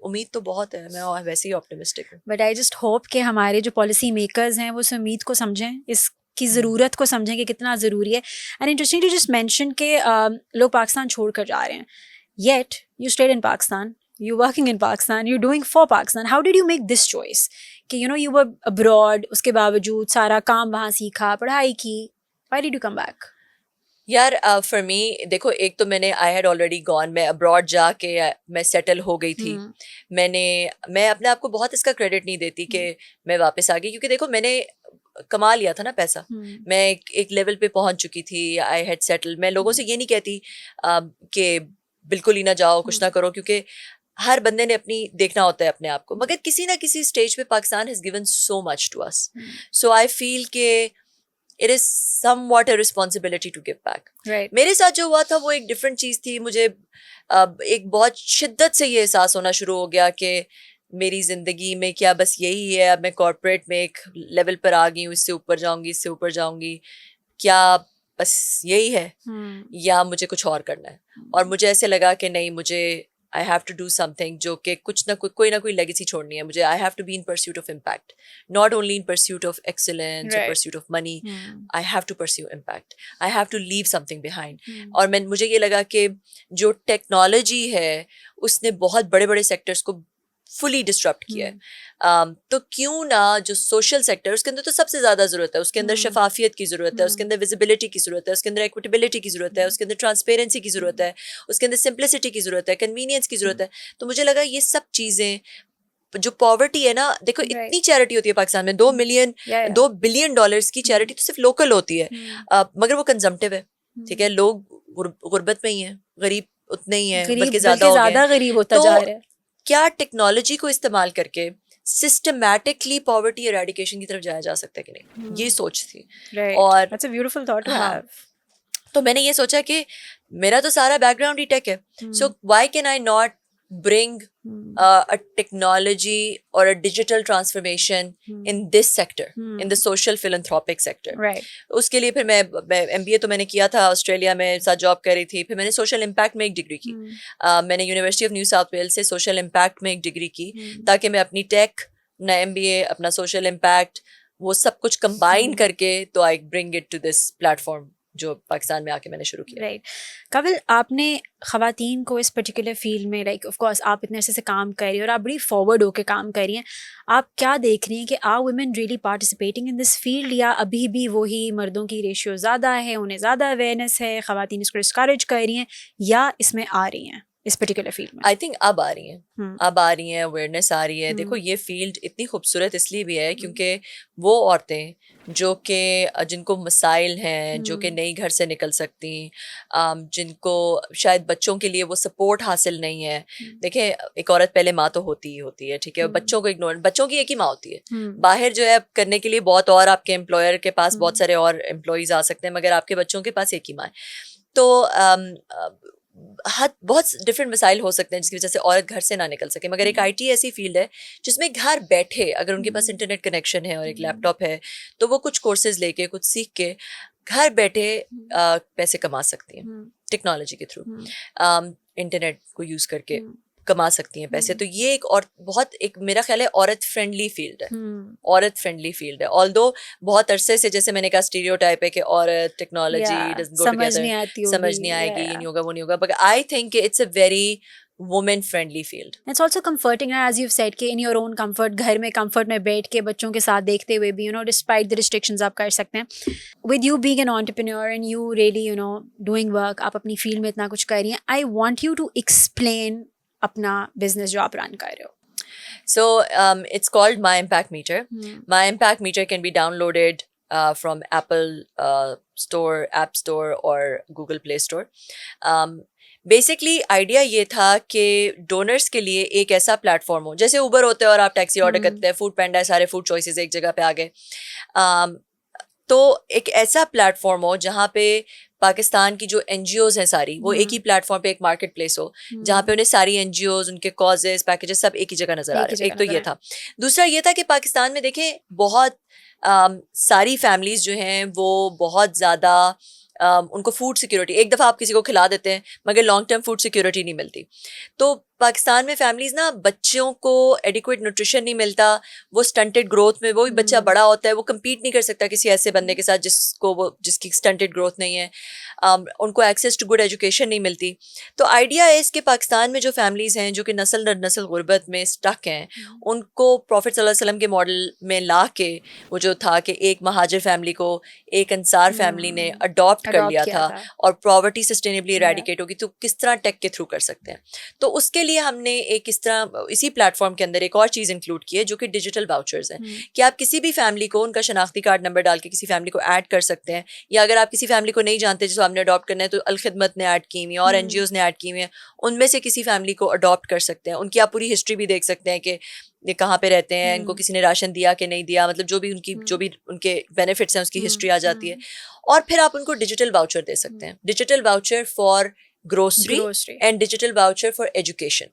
امید تو بہت ہے, میں ویسے ہی آپٹیمسٹک ہوں. بٹ آئی جسٹ ہوپ کہ ہمارے جو پالیسی میکرز ہیں وہ اس امید کو سمجھیں, اس کی ضرورت کو سمجھیں کہ کتنا ضروری ہے. And interesting to just mention کہ لوگ پاکستان چھوڑ کر جا رہے ہیں, yet you stayed in Pakistan, you working in Pakistan, you doing for Pakistan. How did you make this choice کہ یو ور ابراڈ, اس کے باوجود سارا کام وہاں سیکھا, پڑھائی کی, why did you come back? یار فار می دیکھو ایک تو میں نے آئی ہیڈ آلریڈی گون, میں ابراڈ جا کے میں سیٹل ہو گئی تھی. میں اپنے آپ کو بہت اس کا کریڈٹ نہیں دیتی کہ میں واپس آ گئی, کیونکہ دیکھو میں نے کما لیا تھا نا پیسہ, میں ایک لیول پہ پہنچ چکی تھی, آئی ہیڈ سیٹل. میں لوگوں سے یہ نہیں کہتی کہ بالکل ہی نہ جاؤ, کچھ نہ کرو, کیونکہ ہر بندے نے اپنی دیکھنا ہوتا ہے اپنے آپ کو, مگر کسی نہ کسی اسٹیج پہ Pakistan has given so much to us. So I feel کہ it is somewhat a responsibility to give back. میرے ساتھ جو ہوا تھا وہ ایک ڈفرینٹ چیز تھی. مجھے ایک بہت شدت سے یہ احساس ہونا شروع ہو گیا کہ میری زندگی میں کیا بس یہی ہے, اب میں کارپوریٹ میں ایک لیول پر آ گئی ہوں, اس سے اوپر جاؤں گی, اس سے اوپر جاؤں گی, کیا بس یہی ہے یا مجھے کچھ اور کرنا ہے. اور مجھے ایسے لگا کہ نہیں, مجھے I have to do something جو کہ کچھ نہ کوئی نہ کوئی لیگیسی چھوڑنی ہے مجھے. I have to be in pursuit of impact, not only in pursuit of excellence or pursuit of money. I have to pursue impact. I have to leave something behind. اور مجھے یہ لگا کہ جو ٹیکنالوجی ہے اس نے بہت بڑے بڑے سیکٹرز کو فلی ڈسٹرپٹ کیا ہے, تو کیوں نہ جو سوشل سیکٹر, اس کے اندر تو سب سے زیادہ ضرورت ہے, اس کے اندر شفافیت کی ضرورت ہے, اس کے اندر ویزیبلٹی کی ضرورت ہے, اس کے اندر ایکویٹیبلٹی کی ضرورت ہے, اس کے اندر ٹرانسپیرنسی کی ضرورت ہے, اس کے اندر سمپلسٹی کی ضرورت ہے, کنوینئنس کی ضرورت ہے. تو مجھے لگا یہ سب چیزیں, جو پاورٹی ہے نا, دیکھو اتنی چیریٹی ہوتی ہے پاکستان میں, $2 بلین کی چیریٹی تو صرف لوکل ہوتی ہے, مگر وہ کنزمپٹیو ہے. ٹھیک ہے, لوگ غربت میں ہی ہیں, غریب اتنے ہی ہیں, بلکہ زیادہ غریب ہوتا جا رہا ہے. کیا ٹیکنالوجی کو استعمال کر کے سسٹمیٹکلی پاورٹی ایریڈیکیشن کی طرف جایا جا سکتا ہے کہ نہیں, یہ سوچ تھی. اور تو میں نے یہ سوچا کہ میرا تو سارا بیک گراؤنڈ ہی ٹیک ہے, so why can I not bring a technology or a digital transformation in this sector, in the social philanthropic sector. اس کے لیے پھر میں MBA تو میں نے کیا تھا آسٹریلیا میں, ساتھ جاب کر رہی تھی. پھر میں نے سوشل امپیکٹ میں ایک ڈگری کی, میں نے University of New South Wales سے سوشل امپیکٹ میں ایک ڈگری کی, تاکہ میں اپنی ٹیک, اپنا MBA, اپنا سوشل امپیکٹ, وہ سب کچھ کمبائن کر کے تو I bring it to this platform جو پاکستان میں آ کے میں نے شروع کیا. رائٹ. قابل, آپ نے خواتین کو اس پرٹیکولر فیلڈ میں, لائک آف کورس آپ اتنے عرصے سے کام کر رہی ہیں اور آپ بڑی فارورڈ ہو کے کام کر رہی ہیں, آپ کیا دیکھ رہی ہیں کہ are women really participating in this field, یا ابھی بھی وہی مردوں کی ریشیو زیادہ ہے, انہیں زیادہ اویئرنیس ہے, خواتین اس کو ڈسکریج کر رہی ہیں, یا اس میں آ رہی ہیں اس پرٹیکولر فیلڈ میں؟ آئی تھنک اب آ رہی ہیں, اویئرنیس آ رہی ہے. دیکھو یہ فیلڈ اتنی خوبصورت اس لیے بھی ہے کیونکہ وہ عورتیں جو کہ جن کو مسائل ہیں, جو کہ نہیں گھر سے نکل سکتی, جن کو شاید بچوں کے لیے وہ سپورٹ حاصل نہیں ہے. دیکھیں ایک عورت پہلے ماں تو ہوتی ہی ہوتی ہے, ٹھیک ہے, بچوں کو اگنور, بچوں کی ایک ہی ماں ہوتی ہے. باہر جو ہے کرنے کے لیے بہت, اور آپ کے امپلائر کے پاس بہت سارے اور امپلائیز آ سکتے ہیں, مگر آپ کے بچوں کے پاس ایک ہی ماں ہے. تو بہت ڈفرینٹ مسائل ہو سکتے ہیں جس کی وجہ سے عورت گھر سے نہ نکل سکے, مگر ایک IT ایسی فیلڈ ہے جس میں گھر بیٹھے اگر ان کے پاس انٹرنیٹ کنیکشن ہے اور ایک لیپ ٹاپ ہے تو وہ کچھ کورسز لے کے, کچھ سیکھ کے گھر بیٹھے پیسے کما سکتی ہیں ٹیکنالوجی کے تھرو, انٹرنیٹ کو یوز کر کے کما سکتی ہیں پیسے. تو یہ ایک اور بہت ایک میرا خیال ہے عورت فرینڈلی فیلڈ ہے, عورت فرینڈلی فیلڈ ہے. آلدو بہت عرصے سے, جیسے میں نے کہا اسٹیریو ٹائپ ہے کہ عورت ٹیکنالوجی سمجھ نہیں آتی, سمجھ نہیں آئے گی, یہ نہیں ہوگا, وہ نہیں ہوگا, but I think it's a very women friendly field. It's also comforting, as you've said, کہ in your own comfort, گھر میں comfort میں بیٹھ کے بچوں کے ساتھ دیکھتے ہوئے بھی, despite the restrictions آپ کر سکتے ہیں. With you being an entrepreneur and you really, doing work, آپ اپنی فیلڈ میں اتنا کچھ کر رہی ہیں, I want you to explain اپنا بزنس جو آپ رن کر رہے ہو. So it's called My Impact Meter. My Impact Meter can be downloaded from Apple Store, App Store or Google Play Store. Basically idea یہ تھا کہ ڈونرس کے لیے ایک ایسا پلیٹ فارم ہو, جیسے اوبر ہوتے ہیں اور آپ ٹیکسی آرڈر کرتے ہیں, فوڈ پینڈا, سارے فوڈ چوائسیز ایک جگہ پہ آ گئے, تو ایک ایسا پلیٹ فارم ہو جہاں پہ پاکستان کی جو NGOs ہیں ساری, وہ ایک ہی پلیٹ فارم پہ ایک مارکیٹ پلیس ہو جہاں پہ انہیں ساری NGOs, ان کے کازز, پیکیجز سب ایک ہی جگہ نظر آ رہے ہیں. ایک تو یہ تھا. دوسرا یہ تھا کہ پاکستان میں دیکھیں بہت ساری فیملیز جو ہیں وہ بہت زیادہ ان کو فوڈ سیکورٹی, ایک دفعہ آپ کسی کو کھلا دیتے ہیں مگر لانگ ٹرم فوڈ سیکورٹی نہیں ملتی. تو پاکستان میں فیملیز نا بچوں کو ایڈیکویٹ نیوٹریشن نہیں ملتا, وہ سٹنٹڈ گروتھ میں, وہی بچہ بڑا ہوتا ہے وہ کمپیٹ نہیں کر سکتا کسی ایسے بندے کے ساتھ جس کی سٹنٹڈ گروتھ نہیں ہے, ان کو ایکسیس ٹو گڈ ایجوکیشن نہیں ملتی. تو آئیڈیا ہے اس کہ پاکستان میں جو فیملیز ہیں جو کہ نسل در نسل غربت میں اسٹک ہیں, ان کو پروفٹ صلی اللہ علیہ وسلم کے ماڈل میں لا کے, وہ جو تھا کہ ایک مہاجر فیملی کو ایک انصار فیملی نے اڈاپٹ کر لیا تھا اور پراورٹی سسٹینیبلی ایریڈیکیٹ ہوگی, تو کس طرح ٹیک کے تھرو کر سکتے ہیں. تو اس کے لیے ہم نے ایک اس طرح اسی پلیٹ فارم کے اندر ایک اور چیز انکلوڈ کی ہے جو کہ ڈیجیٹل واؤچرز ہیں, کہ آپ کسی بھی فیملی کو ان کا شناختی کارڈ نمبر ڈال کے کسی فیملی کو ایڈ کر سکتے ہیں, یا اگر آپ کسی فیملی کو نہیں جانتے جس کو آپ نے اڈاپٹ کرنا ہے تو الخدمت نے ایڈ کی ہوئی ہیں اور این جی اوز نے ایڈ کی ہوئی ہیں, ان میں سے کسی فیملی کو اڈاپٹ کر سکتے ہیں. ان کی آپ پوری ہسٹری بھی دیکھ سکتے ہیں کہ یہ کہاں پہ رہتے ہیں, ان کو کسی نے راشن دیا کہ نہیں دیا, مطلب جو بھی ان کے بینیفٹس ہیں اس کی ہسٹری آ جاتی ہے. اور پھر آپ ان کو ڈیجیٹل واؤچر دے سکتے ہیں, digital voucher for grocery and digital voucher for education.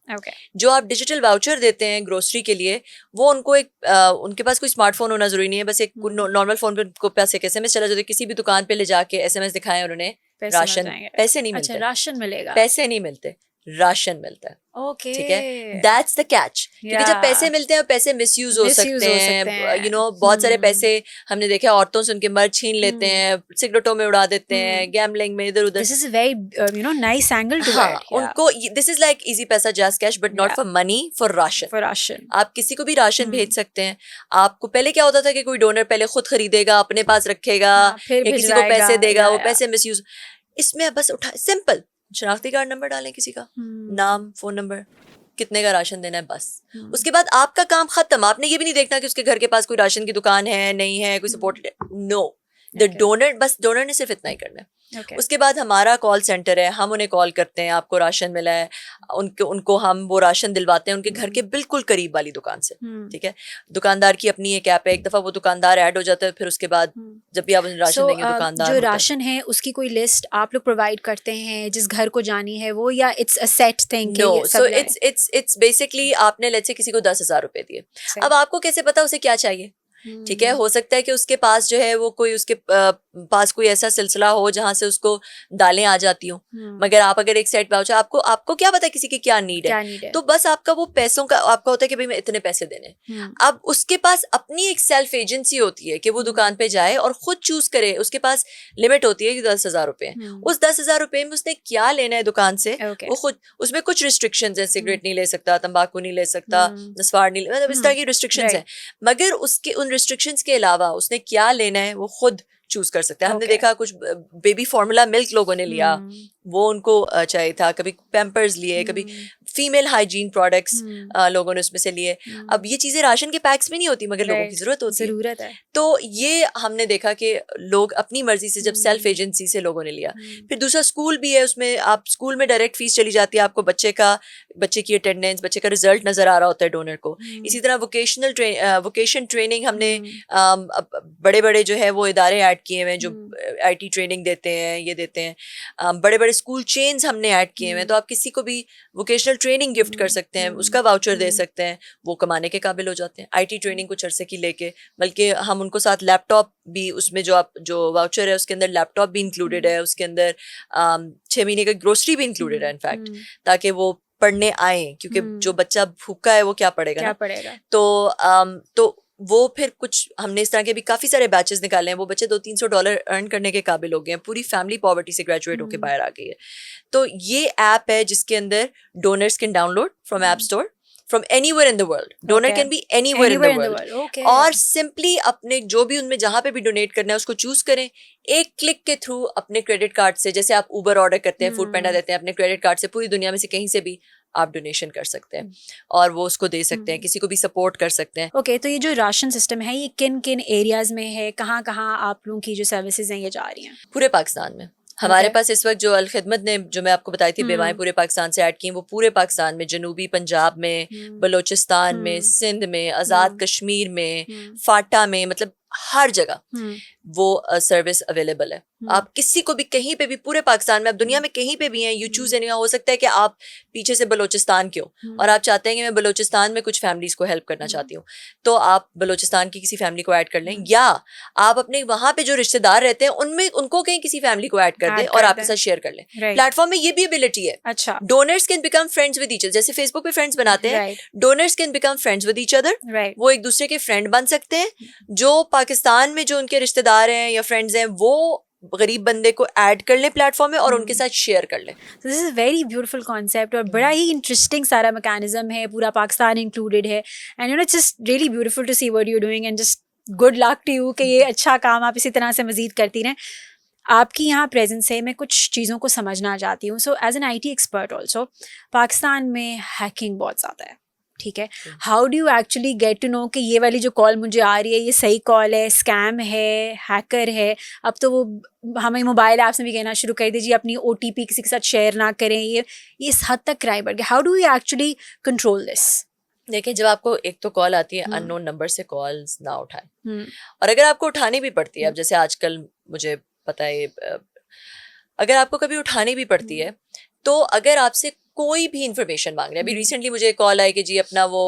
جو آپ ڈیجیٹل واؤچر دیتے ہیں گروسری کے لیے, وہ ان کو ایک ان کے پاس کوئی اسمارٹ فون ہونا ضروری نہیں ہے, بس ایک نارمل فون پہ ان کو پاس ایک ایس ایم ایس چلا جاتا ہے, کسی بھی دکان پہ لے جا کے ایس ایم ایس دکھائیں اور انہیں راشن, پیسے نہیں ملتے, راشن ملے گا, پیسے نہیں ملتے, راشن ملتا ہے. اوکے, ٹھیک ہے, دیٹس دا کیچ. کیونکہ جب پیسے ملتے ہیں پیسے مس یوز ہو سکتے ہیں, یو نو بہت سارے پیسے ہم نے دیکھا عورتوں سے ان کے مرد چھین لیتے ہیں, سگریٹوں میں اڑا دیتے ہیں, گیملنگ میں, ادھر ادھر. This is a very nice angle to it. ان کو دس از لائک ایزی پیسہ jazz cash, but not for money, for ration. For ration آپ کسی کو بھی راشن بھیج سکتے ہیں. آپ کو پہلے کیا ہوتا تھا کہ کوئی ڈونر پہلے خود خریدے گا, اپنے پاس رکھے گا, یا کسی کو پیسے دے گا, وہ پیسے مس یوز. اس میں بس سمپل شناختی کارڈ نمبر ڈالیں کسی کا, نام, فون نمبر, کتنے کا راشن دینا ہے, بس. اس کے بعد آپ کا کام ختم. آپ نے یہ بھی نہیں دیکھنا کہ اس کے گھر کے پاس کوئی راشن کی دکان ہے نہیں ہے, کوئی سپورٹ, نو. دا ڈونر, بس ڈونر نے صرف اتنا ہی کرنا ہے. اس کے بعد ہمارا کال سینٹر ہے, ہم انہیں کال کرتے ہیں, آپ کو راشن ملا ہے, ان کو ہم وہ راشن دلواتے ہیں ان کے گھر کے بالکل قریب والی دکان سے. ٹھیک ہے, دکاندار کی اپنی ایک ایپ ہے, ایک دفعہ وہ دکاندار ایڈ ہو جاتا ہے, پھر اس کے بعد جب بھی آپ راشن دیں گے دکاندار, جو راشن ہے اس کی کوئی لسٹ آپ لوگ پرووائڈ کرتے ہیں جس گھر کو جانی ہے وہ, یا it's a set thing? No, so it's basically آپ نے لیٹس سے کسی کو 10,000 روپے دیے, اب آپ کو کیسے پتا اسے کیا چاہیے؟ ٹھیک ہے, ہو سکتا ہے کہ اس کے پاس جو ہے وہ کوئی اس کے پاس کوئی ایسا سلسلہ ہو جہاں سے اس کو دالیں آ جاتی ہوں, مگر آپ اگر ایک سیٹ واؤچر, آپ کو کیا پتا کسی کی کیا نیڈ ہے, تو بس آپ کا وہ پیسوں کا آپ کا ہوتا ہے کہ بھائی میں اتنے پیسے دینے. اب اس کے پاس اپنی ایک سیلف ایجنسی ہوتی ہے کہ وہ دکان پہ جائے اور خود چوز کرے. اس کے پاس لمٹ ہوتی ہے کہ 10,000 روپے, اس 10,000 روپے میں اس نے کیا لینا ہے دکان سے, وہ خود, اس میں کچھ ریسٹرکشنز ہیں, سگریٹ نہیں لے سکتا, تمباکو نہیں لے سکتا, نسوار نہیں, مطلب اس طرح کی ریسٹرکشنز ہیں, مگر اس کے ان ریسٹرکشنز کے علاوہ اس نے کیا لینا ہے وہ خود چوز کر سکتے ہیں. ہم نے دیکھا کچھ بیبی فارمولا ملک لوگوں نے لیا, وہ ان کو چاہیے تھا, کبھی پیمپرز لیے, کبھی فیمیل ہائیجین پروڈکٹس لوگوں نے اس میں سے لیے. اب یہ چیزیں راشن کے پیکس میں نہیں ہوتی مگر لوگوں کی ضرورت ہے. تو یہ ہم نے دیکھا کہ لوگ اپنی مرضی سے, جب سیلف ایجنسی سے لوگوں نے لیا. پھر دوسرا اسکول بھی ہے, اس میں آپ اسکول میں ڈائریکٹ فیس چلی جاتی ہے, آپ کو بچے کی اٹینڈنس, بچے کا رزلٹ نظر آ رہا ہوتا ہے ڈونر کو. اسی طرح ووکیشن ٹریننگ ہم نے بڑے بڑے جو ہے وہ ادارے ایڈ کیے ہوئے ہیں جو آئی ٹی ٹریننگ دیتے ہیں, یہ دیتے ہیں, بڑے بڑے اسکول چینز ہم نے ایڈ کیے ہوئے ہیں. تو آپ کسی کو بھی ووکیشنل ٹریننگ گفٹ کر سکتے ہیں, اس کا واؤچر دے سکتے ہیں, وہ کمانے کے قابل ہو جاتے ہیں. آئی ٹی ٹریننگ کچھ عرصے کی لے کے, بلکہ ہم ان کو ساتھ لیپ ٹاپ بھی, اس میں جو واؤچر ہے اس کے اندر لیپ ٹاپ بھی انکلوڈیڈ ہے, اس کے اندر 6 مہینے کا گروسری بھی انکلوڈیڈ ہے انفیکٹ, تاکہ وہ پڑھنے آئیں, کیونکہ جو بچہ بھوکا ہے وہ کیا پڑھے گا. تو وہ پھر کچھ ہم نے اس طرح کے بھی کافی سارے بیچز نکالے ہیں. وہ بچے $200-300 ارن کرنے کے قابل ہو گئے ہیں, پوری فیملی پاورٹی سے گریجویٹ ہو کے باہر آ گئی ہے. تو یہ ایپ ہے جس کے اندر donors can download from app store from anywhere in the world. Donor can be anywhere in the world. Okay. اور سمپلی اپنے جو بھی ان میں جہاں پہ بھی ڈونیٹ کرنا ہے اس کو چوز کریں, ایک کلک کے تھرو اپنے کریڈٹ کارڈ سے, جیسے آپ اوبر آرڈر کرتے ہیں, فوڈ پینڈا دیتے ہیں, اپنے کریڈٹ کارڈ سے پوری دنیا میں سے کہیں سے بھی آپ ڈونیشن کر سکتے ہیں اور وہ اس کو دے سکتے ہیں, کسی کو بھی سپورٹ کر سکتے ہیں. اوکے, تو یہ جو راشن سسٹم ہے یہ کن کن ایریاز میں ہے, کہاں کہاں آپ لوگوں کی جو سروسز ہیں یہ جا رہی ہیں؟ پورے پاکستان میں. ہمارے پاس اس وقت جو الخدمت نے, جو میں آپ کو بتائی تھی بیوائیں پورے پاکستان سے ایڈ کی, وہ پورے پاکستان میں, جنوبی پنجاب میں, بلوچستان میں, سندھ میں, آزاد کشمیر میں, فاٹا میں, مطلب ہر جگہ وہ سروس اویلیبل ہے. آپ کسی کو بھی کہیں پہ بھی پورے پاکستان میں, آپ دنیا میں کہیں پہ بھی ہیں, یو چوز اینی, ہو سکتا ہے کہ آپ پیچھے سے بلوچستان کے ہو اور آپ چاہتے ہیں کہ میں بلوچستان میں کچھ فیملیز کو ہیلپ کرنا چاہتی ہوں, تو آپ بلوچستان کی کسی فیملی کو ایڈ کر لیں, یا آپ اپنے وہاں پہ جو رشتہ دار رہتے ہیں ان کو کہیں کسی فیملی کو ایڈ کر دیں اور آپ کے ساتھ شیئر کر لیں. پلیٹ فارم میں یہ بھی ابیلٹی ہے. اچھا, donors can become friends with each other, جیسے فیس بک پہ فرینڈز بناتے ہیں, donors can become friends with each other, وہ ایک دوسرے کے فرینڈ بن سکتے ہیں. جو پاکستان میں جو ان کے رشتہ دار ہیں یا فرینڈز ہیں, وہ غریب بندے کو ایڈ کر لیں پلیٹ فارم میں اور ان کے ساتھ شیئر کر لیں. This is a very beautiful concept, اور بڑا ہی انٹرسٹنگ سارا میکینزم ہے, پورا پاکستان انکلوڈیڈ ہے. And you know it's just really beautiful to see what you doing, and just good luck to you کہ یہ اچھا کام آپ اسی طرح سے مزید کرتی رہیں. آپ کی یہاں پریزنس ہے, میں کچھ چیزوں کو سمجھنا چاہتی ہوں. So as an IT expert also, Pakistan میں ہیکنگ بہت زیادہ ہے, ٹھیک ہے. How do you actually get to know کہ یہ والی جو کال مجھے آ رہی ہے یہ صحیح کال ہے, اسکیم ہے, ہیکر ہے؟ اب تو وہ ہمیں موبائل ایپس میں بھی کہنا شروع کر دیجیے اپنی او ٹی پی کسی کے ساتھ شیئر نہ کریں. یہ اس حد تک کرائم بڑھ گیا. How do you actually control this? دیکھیں, جب آپ کو ایک تو کال آتی ہے ان نون نمبر سے, کالز نہ اٹھائیں. اور اگر آپ کو اٹھانی بھی پڑتی ہے, اب جیسے آج کل مجھے پتہ ہے, اگر آپ کو کبھی اٹھانی بھی پڑتی ہے تو اگر آپ سے کوئی بھی انفارمیشن مانگ رہے ہیں, ابھی ریسنٹلی مجھے کال آئی کہ جی اپنا وہ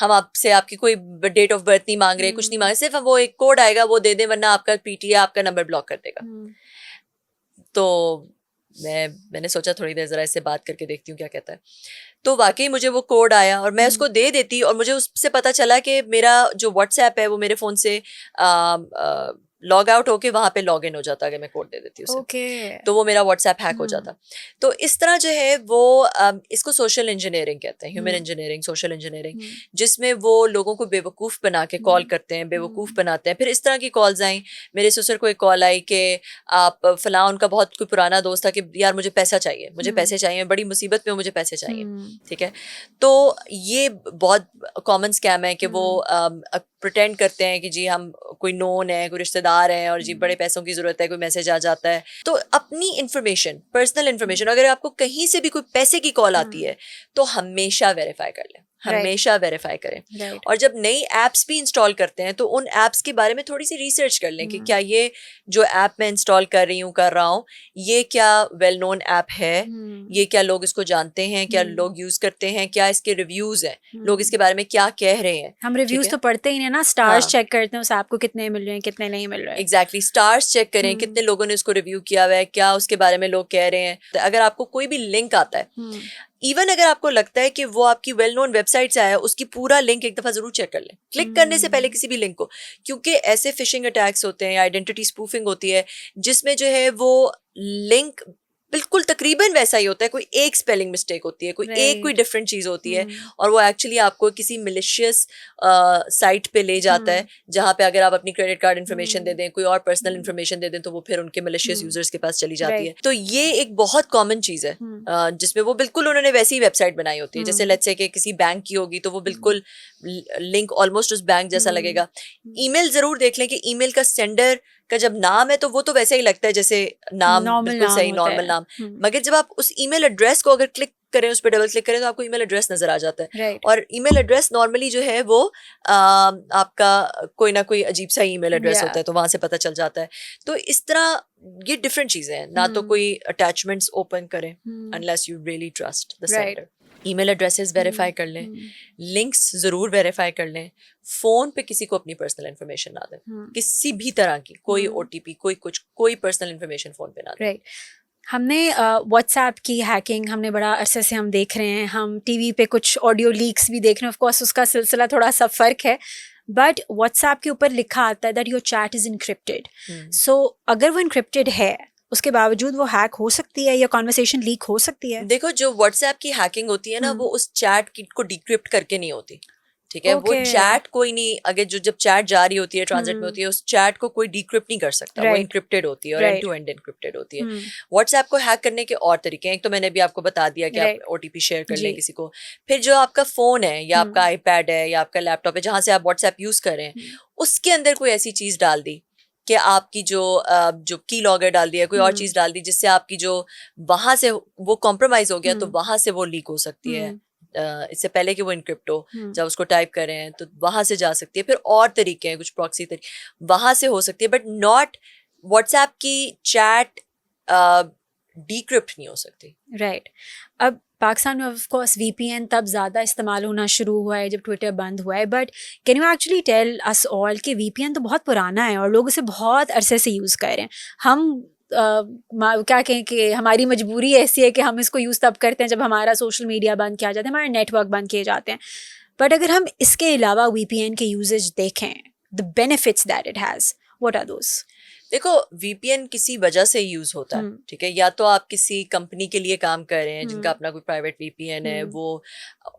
ہم آپ سے آپ کی کوئی ڈیٹ آف برتھ نہیں مانگ رہے, کچھ نہیں مانگ رہے, صرف وہ ایک کوڈ آئے گا وہ دے دیں ورنہ آپ کا پی ٹی آئی آپ کا نمبر بلاک کر دے گا. تو میں نے سوچا تھوڑی دیر ذرا اس سے بات کر کے دیکھتی ہوں کیا کہتا ہے. تو واقعی مجھے وہ کوڈ آیا اور میں اس کو دے دیتی, اور مجھے اس سے پتہ چلا کہ میرا جو واٹس ایپ ہے وہ میرے فون سے لاگ آؤٹ ہو کے وہاں پہ لاگ ان ہو جاتا اگر میں کوڈ دے دیتی اسے, تو وہ میرا واٹس ایپ ہیک ہو جاتا. تو اس طرح جو ہے وہ اس کو سوشل انجینئرنگ کہتے ہیں, ہیومن انجینئرنگ, سوشل انجینئرنگ, جس میں وہ لوگوں کو بے وقوف بنا کے کال کرتے ہیں, بے وقوف بناتے ہیں. پھر اس طرح کی کالز آئیں, میرے سسر کو ایک کال آئی کہ آپ فلاں, ان کا بہت کوئی پرانا دوست تھا کہ یار مجھے پیسہ چاہیے, مجھے پیسے چاہیے, بڑی مصیبت میں مجھے پیسے چاہیے, ٹھیک ہے. تو یہ بہت کامن اسکیم ہے کہ وہ پریٹینڈ کرتے ہیں کہ جی ہم کوئی نون ہے, کوئی رشتہ دار ہیں اور جی بڑے پیسوں کی ضرورت ہے, کوئی میسج آ جاتا ہے. تو اپنی انفارمیشن, پرسنل انفارمیشن, اگر آپ کو کہیں سے بھی کوئی پیسے کی کال آتی ہے تو ہمیشہ ویریفائی کر لیں, ہمیشہ ویریفائی کریں. اور جب نئی ایپس بھی انسٹال کرتے ہیں تو ان ایپس کے بارے میں تھوڑی سی ریسرچ کر لیں کہ کیا یہ جو ایپ میں انسٹال کر رہی ہوں, کر رہا ہوں, یہ کیا ویل نون ایپ ہے, یہ کیا لوگ اس کو جانتے ہیں, کیا لوگ یوز کرتے ہیں, کیا اس کے ریویوز ہیں, لوگ اس کے بارے میں کیا کہہ رہے ہیں. ہم ریویوز تو پڑھتے ہی نہیں نا, اسٹارز چیک کرتے ہیں اس ایپ کو کتنے مل رہے ہیں کتنے نہیں مل رہے ہیں. ایگزیکٹلی, اسٹارز چیک کریں کتنے لوگوں نے اس کو ریویو کیا ہوا ہے, کیا اس کے بارے میں لوگ کہہ رہے ہیں. اگر آپ کو کوئی بھی لنک آتا ہے, ایون اگر آپ کو لگتا ہے کہ وہ آپ کی ویل نون ویب سائٹ سے آیا, اس کی پورا لنک ایک دفعہ ضرور چیک کر لیں, کلک کرنے سے پہلے کسی بھی لنک کو, کیونکہ ایسے فشنگ اٹیکس ہوتے ہیں, آئیڈینٹی اسپوفنگ ہوتی ہے, جس میں جو ہے وہ لنک بالکل تقریباً ویسا ہی ہوتا ہے, کوئی ایک اسپیلنگ مسٹیک ہوتی ہے, کوئی ڈفرینٹ چیز ہوتی ہے, اور وہ ایکچولی آپ کو کسی ملیشیس سائٹ پہ لے جاتا ہے, جہاں پہ اگر آپ اپنی کریڈٹ کارڈ انفارمیشن دے دیں, کوئی اور پرسنل انفارمیشن دے دیں, تو وہ پھر ان کے ملیشیس یوزرس کے پاس چلی جاتی ہے. تو یہ ایک بہت کامن چیز ہے جس میں وہ بالکل انہوں نے ویسی ویب سائٹ بنائی ہوتی ہے, جیسے لیٹس سے کہ کسی بینک کی ہوگی تو وہ بالکل لنک آلموسٹ اس بینک جیسا لگے گا. ای میل ضرور دیکھ لیں کہ ای میل کا سینڈر کا جب نام ہے تو وہ تو ویسے ہی لگتا ہے جیسے نام بالکل صحیح نارمل نام, مگر جب آپ اس ای میل ایڈریس کو اگر کلک کریں, اس پہ ڈبل کلک کریں, تو آپ کو ای میل ایڈریس نظر آ جاتا ہے. اور ای میل ایڈریس نارملی جو ہے وہ آپ کا کوئی نہ کوئی عجیب سا ای میل ایڈریس ہوتا ہے, تو وہاں سے پتہ چل جاتا ہے. تو اس طرح یہ ڈفرینٹ چیزیں ہیں, نہ تو کوئی اٹیچمنٹس اوپن کریں unless you really trust the sender. Email addresses verify کر لیں, لنکس ضرور ویریفائی کر لیں. فون پہ کسی کو اپنی پرسنل انفارمیشن نہ دیں, کسی بھی طرح کی, کوئی او ٹی پی, کوئی کچھ, کوئی پرسنل انفارمیشن فون پہ نہ دیں. ہم نے واٹس ایپ کی ہیکنگ ہم نے بڑا عرصے سے ہم دیکھ رہے ہیں, ہم ٹی وی پہ کچھ آڈیو لیکس بھی دیکھ رہے ہیں. آف کورس اس کا سلسلہ تھوڑا سا فرق ہے, بٹ واٹس ایپ کے اوپر لکھا آتا ہے that your chat is encrypted. So اگر وہ انکرپٹیڈ ہے اس کے باوجود وہ ہیک ہو سکتی ہے یا کانورسیشن لیک ہو سکتی ہے. دیکھو, جو واٹس ایپ کی ہیکنگ ہوتی ہے نا, وہ اس چیٹ کو ڈیکرپٹ کر کے نہیں ہوتی, ٹھیک ہے. وہ چیٹ کوئی نہیں, اگر جب چیٹ جاری ہوتی ہے, ٹرانزٹ میں ہوتی ہے, اس چیٹ کو کوئی ڈیکرپٹ نہیں کر سکتا, وہ انکرپٹیڈ ہوتی ہے اور اینڈ ٹو اینڈ انکرپٹیڈ ہوتی ہے. واٹس ایپ کو ہیک کرنے کے اور طریقے ہیں, ایک تو میں نے بھی آپ کو بتا دیا کہ آپ او ٹی پی شیئر کر لیں کسی کو. پھر جو آپ کا فون ہے یا آپ کا آئی پیڈ ہے یا آپ کا لیپ ٹاپ ہے, جہاں سے آپ واٹس ایپ یوز کر رہے ہیں, اس کے اندر کوئی ایسی چیز ڈال دی کہ آپ کی جو کی لاگر ڈال دیا, کوئی اور چیز ڈال دی جس سے آپ کی جو وہاں سے وہ کمپرومائز ہو گیا, تو وہاں سے وہ لیک ہو سکتی ہے. اس سے پہلے کہ وہ انکرپٹ ہو, جب اس کو ٹائپ کریں ہیں تو وہاں سے جا سکتی ہے. پھر اور طریقے ہیں, کچھ پراکسی طریقے وہاں سے ہو سکتی ہے, بٹ ناٹ واٹس ایپ کی چیٹ ڈیکرپٹ نہیں ہو سکتی. رائٹ. اب پاکستان میں of course VPN تب زیادہ استعمال ہونا شروع ہوا ہے جب ٹویٹر بند ہوا ہے, but can you actually tell us all کہ وی پی این تو بہت پرانا ہے اور لوگ اسے بہت عرصے سے یوز کر رہے ہیں. ہم کیا کہیں کہ ہماری مجبوری ایسی ہے کہ ہم اس کو یوز تب کرتے ہیں جب ہمارا سوشل میڈیا بند کیا جاتا ہے, ہمارے نیٹ ورک بند کیے جاتے ہیں. بٹ اگر ہم اس کے علاوہ وی پی این کے یوزیج دیکھیں, the benefits that it has, what are those? دیکھو وی پی این کسی وجہ سے یوز ہوتا ہے, ٹھیک ہے, یا تو آپ کسی کمپنی کے لیے کام کر رہے ہیں جن کا اپنا کوئی پرائیویٹ وی پی این ہے, وہ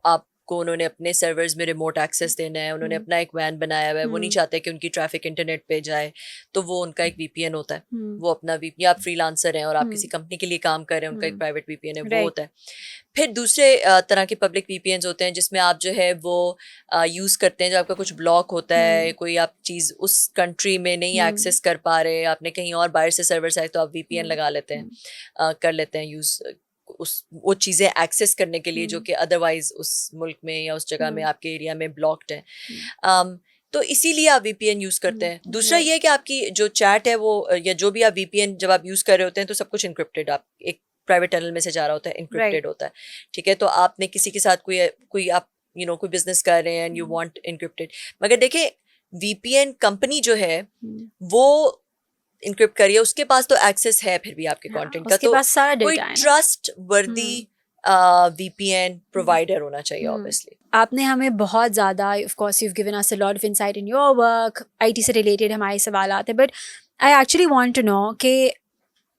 آپ کو انہوں نے اپنے سرورز میں ریموٹ ایکسیس دینا ہے, انہوں نے اپنا ایک وین بنایا ہوا ہے, وہ نہیں چاہتے کہ ان کی ٹریفک انٹرنیٹ پہ جائے, تو وہ ان کا ایک وی پی این ہوتا ہے, وہ اپنا وی پی, آپ فری لانسر ہیں اور آپ کسی کمپنی کے لیے کام کر رہے ہیں, ان کا ایک پرائیویٹ وی پی این ہے, وہ ہوتا ہے. پھر دوسرے طرح کے پبلک وی پی اینز ہوتے ہیں جس میں آپ جو ہے وہ یوز کرتے ہیں, جو آپ کا کچھ بلاک ہوتا ہے, کوئی آپ چیز اس کنٹری میں نہیں ایکسیس کر پا رہے, آپ نے کہیں اور باہر سے سرور سے آئے تو آپ وی پی این لگا لیتے ہیں, کر لیتے ہیں یوز وہ چیزیں ایکسیس کرنے کے لیے جو کہ ادروائز اس ملک میں یا اس جگہ میں آپ کے ایریا میں بلاکڈ ہیں. تو اسی لیے آپ وی پی این یوز کرتے ہیں. دوسرا یہ ہے کہ آپ کی جو چیٹ ہے وہ, یا جو بھی آپ وی پی این جب آپ یوز کر رہے ہوتے ہیں تو سب کچھ انکرپٹیڈ, آپ ایک پرائیویٹ ٹنل میں سے جا رہا ہوتا ہے, انکرپٹیڈ ہوتا ہے, ٹھیک ہے. تو آپ نے کسی کے ساتھ کوئی آپ کوئی بزنس کر رہے ہیں اینڈ یو وانٹ انکرپٹیڈ, مگر دیکھیں وی پی این کمپنی جو ہے وہ انکرپٹ کریے, اس کے پاس تو ایکسیس ہے پھر بھی آپ کے کانٹینٹ کا, تو کوئی ٹرسٹ وردی وی پی این پرووائڈر ہونا چاہیے obviously. آپ نے ہمیں بہت زیادہ of course you given us a lot of insight in your work, IT سے ریلیٹڈ ہمارے سوالات ہیں, but I actually want to know کہ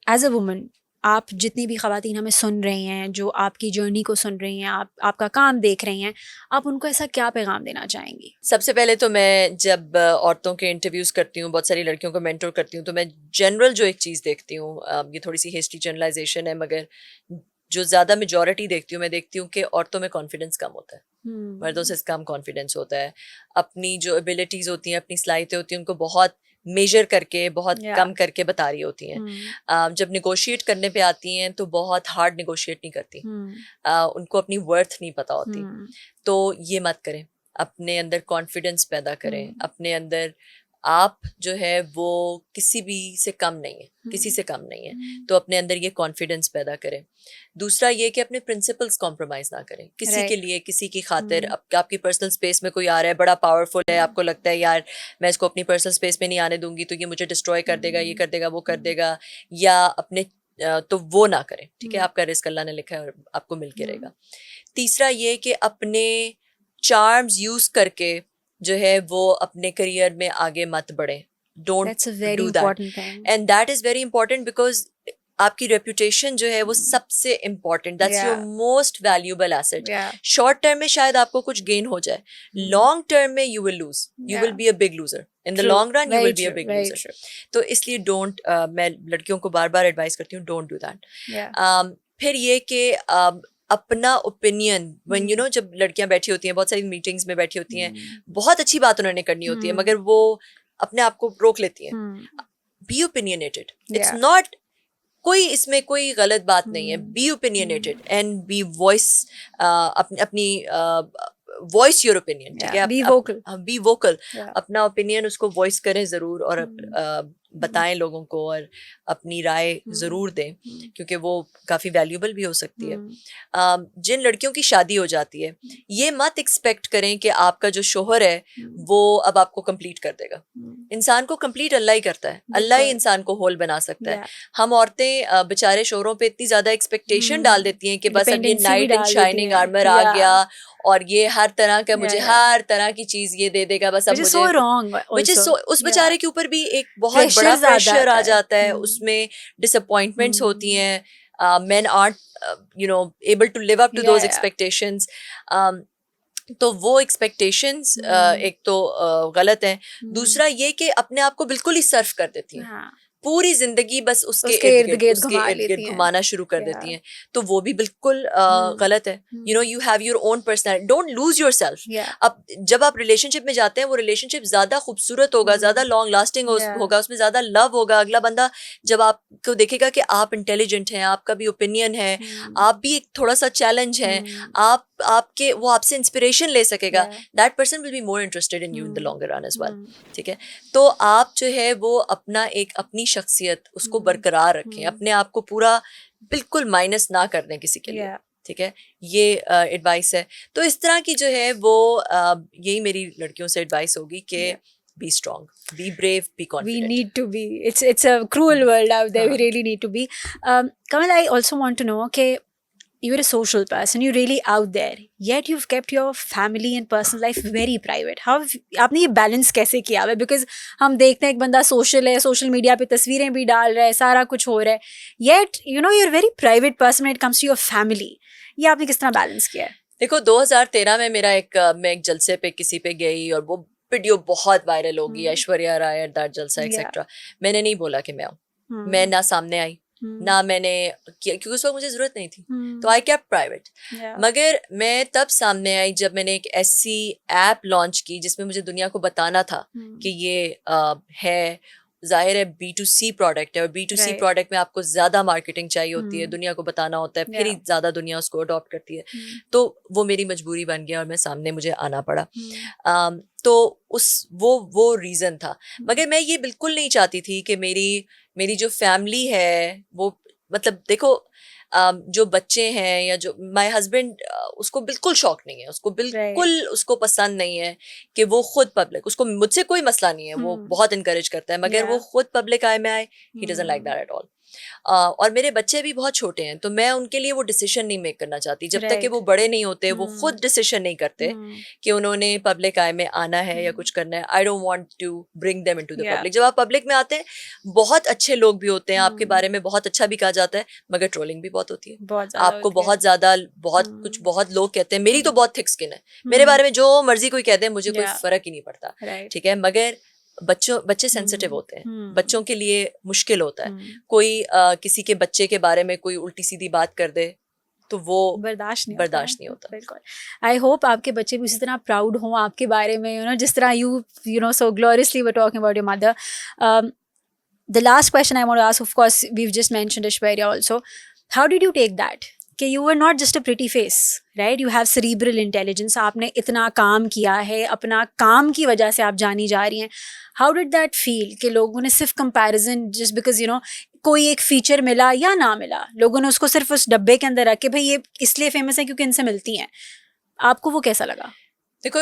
ایز اے وومن آپ جتنی بھی خواتین ہمیں سن رہی ہیں, جو آپ کی جرنی کو سن رہی ہیں, آپ کا کام دیکھ رہی ہیں, آپ ان کو ایسا کیا پیغام دینا چاہیں گی؟ سب سے پہلے تو میں جب عورتوں کے انٹرویوز کرتی ہوں, بہت ساری لڑکیوں کو مینٹور کرتی ہوں, تو میں جنرل جو ایک چیز دیکھتی ہوں, یہ تھوڑی سی ہسٹری جنرلائزیشن ہے, مگر جو زیادہ میجورٹی دیکھتی ہوں, میں دیکھتی ہوں کہ عورتوں میں کانفیڈنس کم ہوتا ہے, مردوں سے کم کانفیڈنس ہوتا ہے. اپنی جو ایبلٹیز ہوتی ہیں, اپنی صلاحیتیں ہوتی ہیں, ان کو بہت میجر کر کے, بہت کم کر کے بتا رہی ہوتی ہیں. جب نیگوشیٹ کرنے پہ آتی ہیں تو بہت ہارڈ نیگوشیٹ نہیں کرتی, ان کو اپنی ورتھ نہیں پتہ ہوتی. تو یہ مت کریں, اپنے اندر کانفیڈنس پیدا کریں, اپنے اندر آپ جو ہے وہ کسی بھی سے کم نہیں ہے, کسی سے کم نہیں ہے, تو اپنے اندر یہ کانفیڈنس پیدا کریں. دوسرا یہ کہ اپنے پرنسپلس کمپرومائز نہ کریں کسی کے لیے, کسی کی خاطر. آپ کی پرسنل اسپیس میں کوئی آ رہا ہے, بڑا پاورفل ہے, آپ کو لگتا ہے یار میں اس کو اپنی پرسنل اسپیس میں نہیں آنے دوں گی تو یہ مجھے ڈسٹروائے کر دے گا, یہ کر دے گا, وہ کر دے گا, یا اپنے تو وہ نہ کریں, ٹھیک ہے. آپ کا رزق اللہ نے لکھا ہے اور آپ کو مل کے رہے گا. تیسرا یہ کہ اپنے چارمز یوز کر کے جو ہے وہ اپنے کریئر میں آگے مت بڑھیں. Don't do that, and that is very important because آپ کی ریپوٹیشن جو ہے وہ سب سے important, that's your most valuable asset. Short term میں شاید آپ کو کچھ گین ہو جائے, لانگ ٹرم میں you will lose, you will be a big loser in the long run, you will be a big loser. تو اس لیے ڈونٹ, میں لڑکیوں کو بار بار ایڈوائز کرتی ہوں, ڈونٹ ڈو دیٹ. پھر یہ کہ اپنا اوپینین, وین جب لڑکیاں بیٹھی ہوتی ہیں, بہت ساری میٹنگس میں بیٹھی ہوتی ہیں, بہت اچھی بات انہوں نے کرنی ہوتی ہے, مگر وہ اپنے آپ کو روک لیتی ہیں. بی اوپینینیٹڈ, اٹس ناٹ, کوئی اس میں کوئی غلط بات نہیں ہے. Be opinionated and be voice, اپنی وائس یور اوپینین, ٹھیک ہے. بی ووکل, اپنا اوپینین اس کو وائس کریں ضرور, اور بتائیں لوگوں کو, اور اپنی رائے ضرور دیں, کیونکہ وہ کافی ویلیوبل بھی ہو سکتی ہے. جن لڑکیوں کی شادی ہو جاتی ہے, یہ مت ایکسپیکٹ کریں کہ آپ کا جو شوہر ہے وہ اب آپ کو کمپلیٹ کر دے گا. انسان کو کمپلیٹ اللہ ہی کرتا ہے, اللہ ہی انسان کو ہول بنا سکتا ہے. ہم عورتیں بیچارے شوہروں پہ اتنی زیادہ ایکسپیکٹیشن ڈال دیتی ہیں کہ بس اب یہ نائٹ ان شائننگ آرمر آ گیا, اور یہ ہر طرح کا مجھے ہر طرح کی چیز یہ دے دے گا, بس اب مجھے اس بیچارے کے اوپر بھی ایک بہت بڑا پریشر آ جاتا ہے. اس میں ڈس اپوائنٹمنٹس ہوتی ہیں, men aren't able to live up to those expectations. تو وہ ایکسپیکٹیشنز ایک تو غلط ہیں. دوسرا یہ کہ اپنے آپ کو بالکل ہی صرف کر دیتی ہیں, پوری زندگی بس اس کے ارد گرد گھمانا شروع کر دیتی ہیں, تو وہ بھی بالکل غلط ہے. You have your own personality, don't lose your self. اب جب آپ ریلیشن شپ میں جاتے ہیں, وہ ریلیشن شپ زیادہ خوبصورت ہوگا, زیادہ لانگ لاسٹنگ ہوگا, اس میں زیادہ لو ہوگا. اگلا بندہ جب آپ کو دیکھے گا کہ آپ انٹیلیجنٹ ہیں, آپ کا بھی اوپینین ہے, آپ بھی ایک تھوڑا سا چیلنج ہیں, وہ آپ سے انسپریشن لے سکے گا, that person will be more interested in you in the longer run as well, ٹھیک ہے. تو آپ جو ہے وہ اپنا ایک اپنی شخصیت اس کو برقرار رکھیں, اپنے آپ کو پورا بالکل مائنس نہ کر دیں کسی کے لیے, ٹھیک ہے, یہ ایڈوائس ہے. تو اس طرح کی جو ہے وہ یہی میری لڑکیوں سے ایڈوائس ہوگی کہ be strong, be brave, be confident. We need to be. It's a cruel world out there. We really need to be. Kamal, I also want to know, okay, you're a social person, you're really out there, yet you've kept your family and personal life very private. How آپ نے یہ balance کیسے کیا ہے؟ Because ہم دیکھتے ہیں ایک بندہ سوشل ہے, سوشل میڈیا پہ تصویریں بھی ڈال رہا ہے, سارا کچھ ہو رہا ہے, yet you know you're a very private person when it comes to your family. یہ آپ نے کس طرح بیلنس کیا ہے؟ دیکھو 2013 میں میرا میں ایک جلسے پہ کسی پہ گئی اور وہ ویڈیو بہت وائرل ہوگی, ایشوریا رائے ایٹ دیٹ جلسہ ایکسیٹرا. میں نے نہیں بولا کہ میں آؤں, میں نہ سامنے آئی نہ میں نے کیا, کیونکہ اس وقت مجھے ضرورت نہیں تھی, تو آئی کیپٹ پرائیویٹ. مگر میں تب سامنے آئی جب میں نے ایک ایسی ایپ لانچ کی جس میں مجھے دنیا کو بتانا تھا کہ یہ ہے, ظاہر ہے B2C پروڈکٹ ہے, اور B2C پروڈکٹ میں آپ کو زیادہ مارکیٹنگ چاہیے ہوتی ہے, دنیا کو بتانا ہوتا ہے, پھر ہی زیادہ دنیا اس کو اڈاپٹ کرتی ہے. تو وہ میری مجبوری بن گیا اور میں سامنے مجھے آنا پڑا. تو وہ ریزن تھا. مگر میں یہ بالکل نہیں چاہتی تھی کہ میری جو فیملی ہے وہ, مطلب دیکھو جو بچے ہیں یا جو مائی ہسبینڈ, اس کو بالکل شوق نہیں ہے, اس کو بالکل اس کو پسند نہیں ہے کہ وہ خود پبلک, اس کو مجھ سے کوئی مسئلہ نہیں ہے, وہ بہت انکریج کرتا ہے, مگر وہ خود پبلک آئے میں آئے, he doesn't like that at all. اور میرے بچے بھی بہت چھوٹے ہیں, تو میں ان کے لیے وہ ڈیسیشن نہیں میک کرنا چاہتی جب تک کہ وہ بڑے نہیں ہوتے, وہ خود ڈیسیشن نہیں کرتے کہ انہوں نے پبلک آئی میں آنا ہے یا کچھ کرنا ہے. I don't want to bring them into the public. جب آپ پبلک میں آتے ہیں بہت اچھے لوگ بھی ہوتے ہیں, آپ کے بارے میں بہت اچھا بھی کہا جاتا ہے, مگر ٹرولنگ بھی بہت ہوتی ہے, آپ کو بہت زیادہ بہت لوگ کہتے ہیں. میری تو بہت تھک اسکن ہے, میرے بارے میں جو مرضی کوئی کہتے ہیں مجھے کوئی فرق ہی نہیں پڑتا, ٹھیک ہے. مگر بچے سینسیٹیو ہوتے ہیں, بچوں کے لیے مشکل ہوتا ہے. کوئی کسی کے بچے کے بارے میں کوئی الٹی سیدھی بات کر دے تو وہ برداشت نہیں ہوتا. بالکل. آئی ہوپ آپ کے بچے بھی اسی طرح پراؤڈ ہوں آپ کے بارے میں, جس طرح you know so gloriously were talking about your mother. The last question I want to ask, of course, we've just mentioned Aishwarya also. How did you take that? کہ you were not just a pretty face, right? You have cerebral intelligence. آپ نے اتنا کام کیا ہے, اپنا کام کی وجہ سے آپ جانی جا رہی ہیں. How did that feel کہ لوگوں نے صرف comparison just because you know کوئی ایک فیچر ملا یا نہ ملا, لوگوں نے اس کو صرف اس ڈبے کے اندر رکھ کے بھائی یہ اس لیے فیمس ہے کیونکہ ان سے ملتی ہیں. آپ کو وہ کیسا لگا؟ دیکھو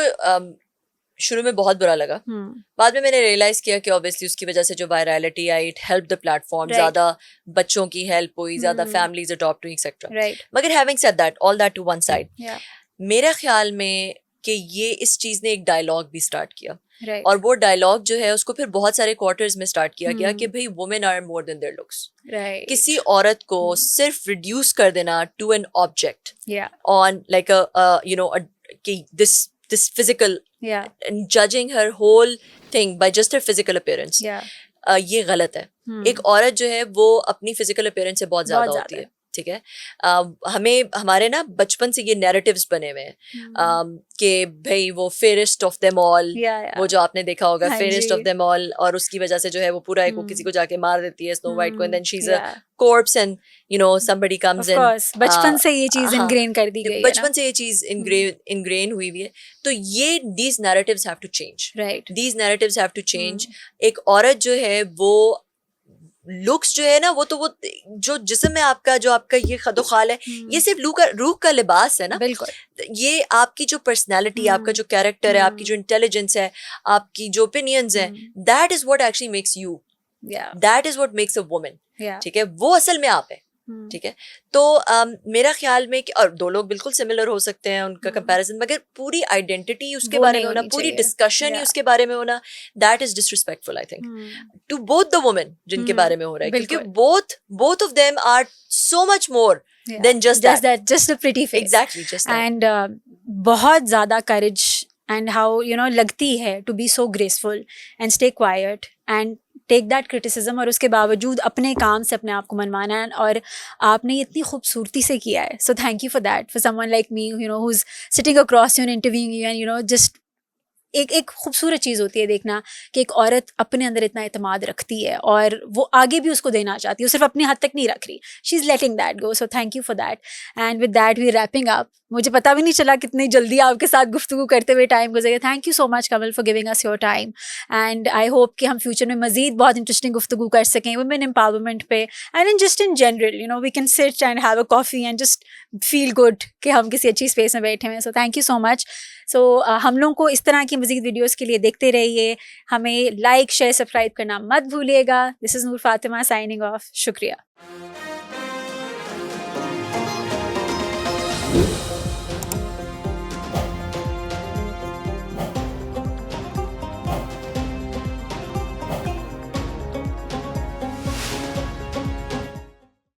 شروع میں بہت برا لگا, بعد میں نے ریئلائز کیا کہ obviously اس کی وجہ سے جو وائرالٹی آئی, it help the platform, زیادہ بچوں کی ہیلپ ہوئی, زیادہ فیملیز اڈاپٹ ہوئی ایکسیٹرا. مگر having said that, all that to one side, میرا خیال میں کہ یہ اس چیز نے ایک ڈائلاگ بھی اسٹارٹ کیا, اور وہ ڈائلاگ جو ہے اس کو پھر بہت سارے کوارٹرز میں اسٹارٹ کیا گیا کہ بھائی women are more than their looks. کسی عورت کو صرف ریڈیوس کر دینا to an object on like you know this physical and judging her whole thing by just her physical appearance, یہ غلط ہے. ایک عورت جو ہے وہ اپنی physical appearance سے بہت زیادہ ہوتی ہے, ٹھیک ہے. ہمارے نا بچپن سے یہ نیریٹیوز بنے ہوئے ہیں کہ بھائی وہ فیئرسٹ آف دیم آل, وہ جو آپ نے دیکھا ہوگا فیئرسٹ آف دیم آل, اور اس کی وجہ سے جو ہے وہ پورا ایک کسی کو جا کے مار دیتی ہے اسنو وائٹ کو, and then she is a corpse and you know somebody comes in. بچپن سے یہ چیز انگرین کر دی گئی, بچپن سے یہ چیز انگرین ہوئی ہوئی ہے. تو یہ these narratives have to change, these narratives have to change. ایک عورت جو ہے وہ لکس جو ہے نا, وہ تو وہ جو جسم ہے آپ کا, جو آپ کا یہ خد و خال ہے, یہ صرف روح کا لباس ہے نا. بالکل. یہ آپ کی جو پرسنالٹی, آپ کا جو کیریکٹر ہے, آپ کی جو انٹیلیجنس ہے, آپ کی جو اوپینینز ہیں, that is what actually makes you, that is what makes a woman, ٹھیک ہے. وہ اصل میں آپ ہے, ٹھیک ہے. تو میرا خیال میں کہ, اور دو لوگ بالکل سملر ہو سکتے ہیں ان کا کمپیریزن, مگر پوری آئیڈینٹی اس کے بارے میں ہونا, پوری ڈسکشن ہی اس کے بارے میں ہونا, that is disrespectful I think to both the women جن کے بارے میں ہو رہا ہے, کیونکہ both of them are so much more than just a pretty face. Exactly, just that. And بہت زیادہ courage and how you know لگتی ہے to be so graceful and stay quiet and take that criticism, اور اس کے باوجود اپنے کام سے اپنے آپ کو منوانا ہے, اور آپ نے اتنی خوبصورتی سے کیا ہے. So thank you for that, for someone like me you know who's sitting across you and interviewing you and you know just ایک خوبصورت چیز ہوتی ہے دیکھنا کہ ایک عورت اپنے اندر اتنا اعتماد رکھتی ہے اور وہ آگے بھی اس کو دینا چاہتی ہے, وہ صرف اپنی حد تک نہیں رکھ رہی, she is letting that go. So thank you for that. And with that we wrapping up. مجھے پتا بھی نہیں چلا کتنی جلدی آپ کے ساتھ گفتگو کرتے ہوئے ٹائم گزر گیا. Thank you so much Kamal for giving us your time. And I hope کہ ہم فیوچر میں مزید بہت انٹرسٹنگ گفتگو کر سکیں ویمن امپاورمنٹ پہ, and just in general we can sit and have a coffee and just feel good کہ ہم کسی اچھی اسپیس میں بیٹھے ہوئے. سو تھینک یو سو مچ. سو ہم لوگوں کو اس طرح کی مزید ویڈیوز کے لیے دیکھتے رہیے. ہمیں لائک شیئر سبسکرائب کرنا مت بھولیے گا. دس از نور فاطمہ سائننگ آف. شکریہ.